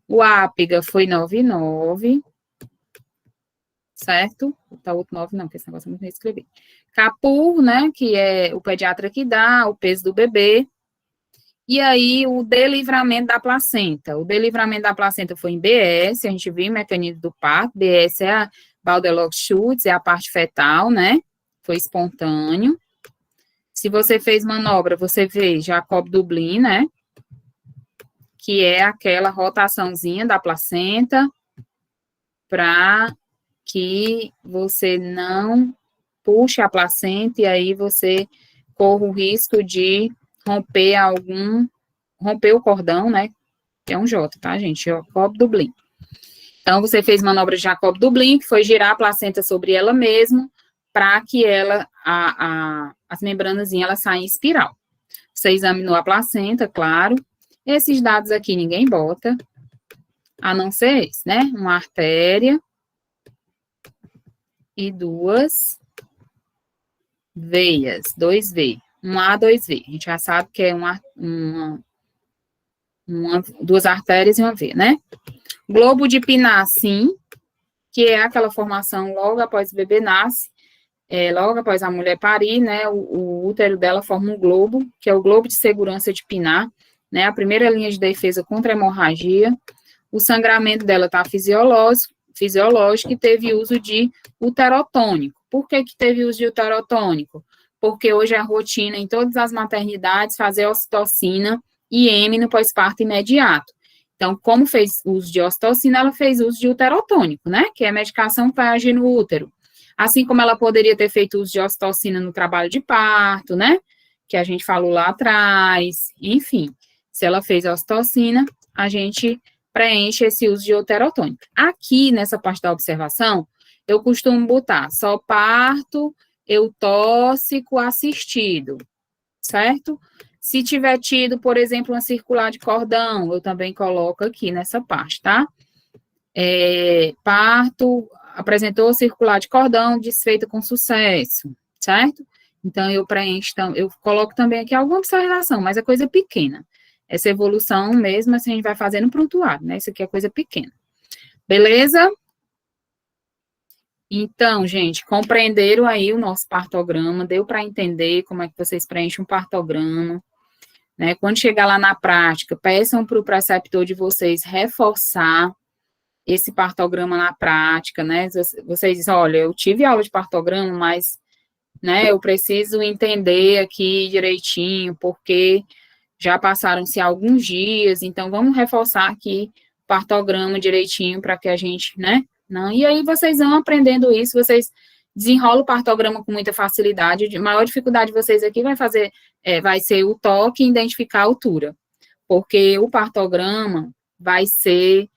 o ápiga foi 9,9, certo? Tá outro 9 não, porque esse negócio é muito bem escrever. Capur, né, que é o pediatra que dá, o peso do bebê. E aí, o delivramento da placenta. O delivramento da placenta foi em BS, a gente viu o mecanismo do parto. BS é a Baudelock-Schultz, é a parte fetal, né? Foi espontâneo. Se você fez manobra, você fez Jacob-Dublin, né? Que é aquela rotaçãozinha da placenta para que você não puxe a placenta e aí você corra o risco de romper o cordão, né? que é um J, tá, gente? Jacob-Dublin. Então, você fez manobra de Jacob-Dublin, que foi girar a placenta sobre ela mesma, para que ela, as membranas, elas saem em espiral. Você examinou a placenta, claro. Esses dados aqui ninguém bota, a não ser esse, né? Uma artéria e 2 veias, 2V. Um A, 2V. A gente já sabe que é duas artérias e uma V, né? Globo de Pinat, sim, que é aquela formação logo após o bebê nasce, logo após a mulher parir, né? O útero dela forma um globo, que é o globo de segurança de Pinat, né? A primeira linha de defesa contra a hemorragia. O sangramento dela está fisiológico e teve uso de uterotônico. Por que teve uso de uterotônico? Porque hoje é a rotina em todas as maternidades fazer ocitocina e IM no pós-parto imediato. Então, como fez uso de ocitocina, ela fez uso de uterotônico, né? Que é a medicação para agir no útero. Assim como ela poderia ter feito uso de ocitocina no trabalho de parto, né? Que a gente falou lá atrás. Enfim, se ela fez ocitocina, a gente preenche esse uso de uterotônico. Aqui, nessa parte da observação, eu costumo botar só parto eutóxico assistido, certo? Se tiver tido, por exemplo, uma circular de cordão, eu também coloco aqui nessa parte, tá? Parto apresentou circular de cordão, desfeita com sucesso, certo? Então, eu coloco também aqui alguma observação, mas é coisa pequena. Essa evolução mesmo, assim, a gente vai fazendo prontuário, né? Isso aqui é coisa pequena. Beleza? Então, gente, compreenderam aí o nosso partograma, deu para entender como é que vocês preenchem um partograma, né? Quando chegar lá na prática, peçam para o preceptor de vocês reforçar esse partograma na prática, né? Vocês dizem, olha, eu tive aula de partograma, mas, né, eu preciso entender aqui direitinho, porque já passaram-se alguns dias, então vamos reforçar aqui o partograma direitinho para que a gente, né? Não, e aí vocês vão aprendendo isso, vocês desenrolam o partograma com muita facilidade. A maior dificuldade de vocês aqui vai ser o toque e identificar a altura, porque o partograma vai ser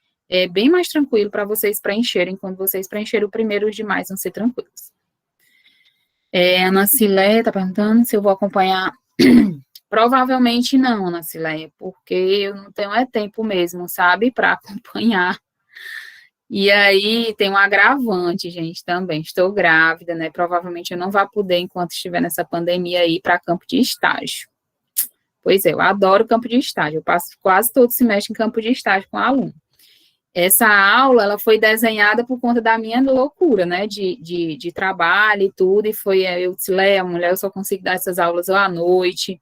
bem mais tranquilo para vocês preencherem. Quando vocês preencherem o primeiro, os demais vão ser tranquilos. Ana Cileia está perguntando se eu vou acompanhar. Provavelmente não, Ana Cileia, porque eu não tenho tempo mesmo, sabe, para acompanhar. E aí tem um agravante, gente, também. Estou grávida, né? Provavelmente eu não vou poder, enquanto estiver nessa pandemia aí, para campo de estágio. Pois é, eu adoro campo de estágio. Eu passo quase todo semestre em campo de estágio com aluno. Essa aula, ela foi desenhada por conta da minha loucura, né, de trabalho e tudo, e eu disse, Léa, mulher, eu só consigo dar essas aulas ou à noite,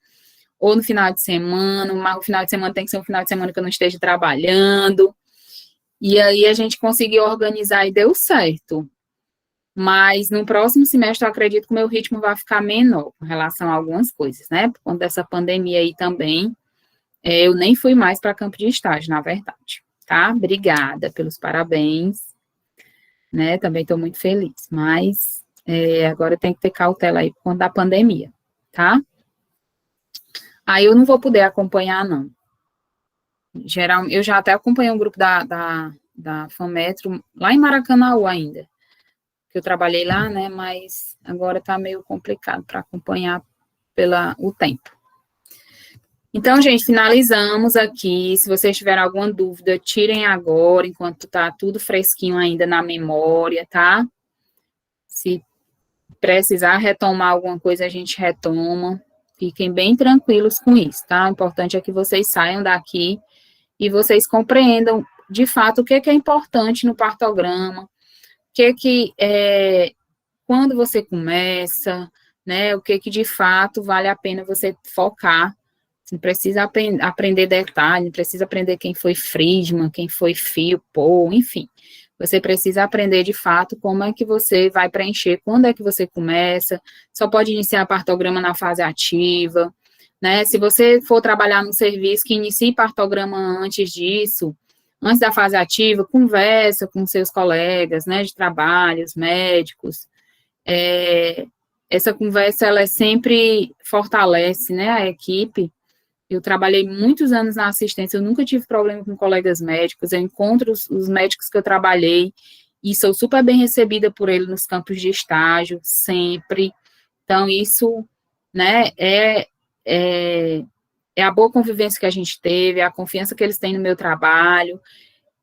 ou no final de semana, mas o final de semana tem que ser um final de semana que eu não esteja trabalhando, e aí a gente conseguiu organizar e deu certo. Mas no próximo semestre eu acredito que o meu ritmo vai ficar menor com relação a algumas coisas, né, por conta dessa pandemia aí também, eu nem fui mais para campo de estágio, na verdade. Tá? Obrigada pelos parabéns, né? Também estou muito feliz, mas agora tem que ter cautela aí por conta da pandemia, tá? Aí eu não vou poder acompanhar, não. Eu já até acompanhei um grupo da FAMetro lá em Maracanaú ainda, que eu trabalhei lá, né? Mas agora tá meio complicado para acompanhar o tempo. Então, gente, finalizamos aqui. Se vocês tiverem alguma dúvida, tirem agora, enquanto tá tudo fresquinho ainda na memória, tá? Se precisar retomar alguma coisa, a gente retoma. Fiquem bem tranquilos com isso, tá? O importante é que vocês saiam daqui e vocês compreendam, de fato, o que é importante no partograma, quando você começa, né? O que de fato vale a pena você focar. Você não precisa aprender detalhe, não precisa aprender quem foi Friedman, quem foi Fio, Paul, enfim. Você precisa aprender, de fato, como é que você vai preencher, quando é que você começa, só pode iniciar partograma na fase ativa, né? Se você for trabalhar num serviço que inicie partograma antes disso, antes da fase ativa, conversa com seus colegas, né, de trabalho, os médicos. Essa conversa, ela sempre fortalece, né, a equipe, Eu trabalhei muitos anos na assistência, eu nunca tive problema com colegas médicos, eu encontro os médicos que eu trabalhei e sou super bem recebida por eles nos campos de estágio, sempre. Então, isso, né, é a boa convivência que a gente teve, é a confiança que eles têm no meu trabalho.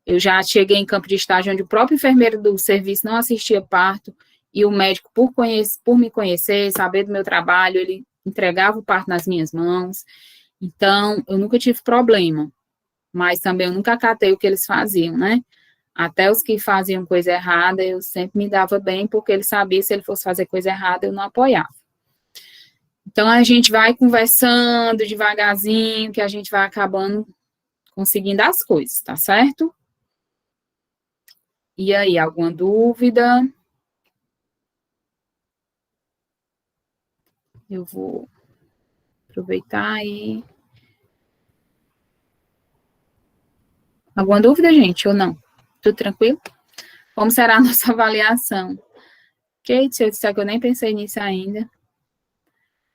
Eu já cheguei em campo de estágio onde o próprio enfermeiro do serviço não assistia parto, e o médico, por me conhecer, saber do meu trabalho, ele entregava o parto nas minhas mãos. Então, eu nunca tive problema, mas também eu nunca acatei o que eles faziam, né? Até os que faziam coisa errada, eu sempre me dava bem, porque ele sabia que se ele fosse fazer coisa errada, eu não apoiava. Então, a gente vai conversando devagarzinho, que a gente vai acabando conseguindo as coisas, tá certo? E aí, alguma dúvida? Eu vou aproveitar e... Alguma dúvida, gente, ou não? Tudo tranquilo? Como será a nossa avaliação? Kate, se eu disser que eu nem pensei nisso ainda,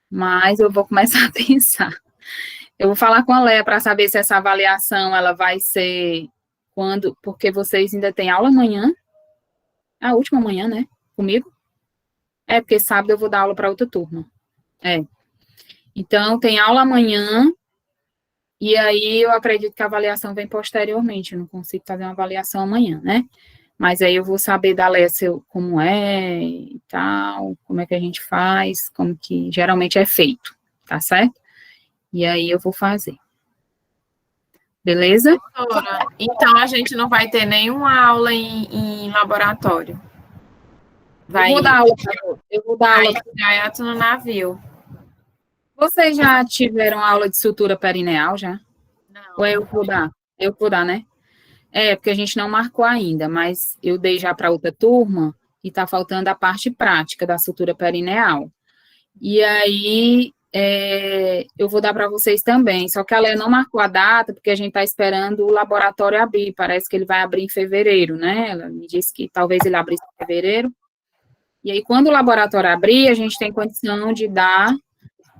mas eu vou começar a pensar. Eu vou falar com a Léa para saber se essa avaliação ela vai ser quando, porque vocês ainda têm aula amanhã, a última manhã, né? Comigo? É, porque sábado eu vou dar aula para outra turma. É. Então, tem aula amanhã, e aí eu acredito que a avaliação vem posteriormente, eu não consigo fazer uma avaliação amanhã, né? Mas aí eu vou saber da Léa como é e tal, como é que a gente faz, como que geralmente é feito, tá certo? E aí eu vou fazer. Beleza? Doutora, então a gente não vai ter nenhuma aula em laboratório. Eu vou dar aula, eu vou dar aula. Direto no navio. Vocês já tiveram aula de sutura perineal já? Não. Ou eu vou dar? Eu vou dar, né? É, porque a gente não marcou ainda, mas eu dei já para outra turma e está faltando a parte prática da sutura perineal. E aí, eu vou dar para vocês também, só que a Léa não marcou a data, porque a gente está esperando o laboratório abrir, parece que ele vai abrir em fevereiro, né? Ela me disse que talvez ele abrisse em fevereiro. E aí, quando o laboratório abrir, a gente tem condição de dar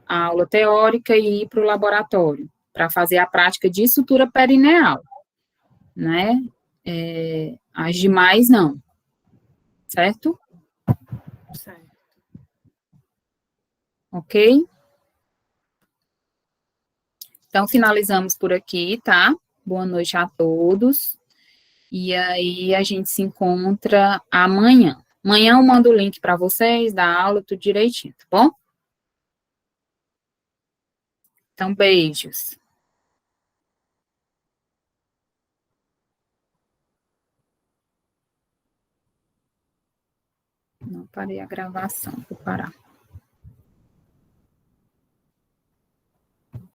a aula teórica e ir para o laboratório, para fazer a prática de sutura perineal, né? As demais, não. Certo? Certo. Ok? Então, finalizamos por aqui, tá? Boa noite a todos. E aí, a gente se encontra amanhã. Amanhã eu mando o link para vocês, da aula, tudo direitinho, tá bom? Então, beijos. Não parei a gravação, vou parar.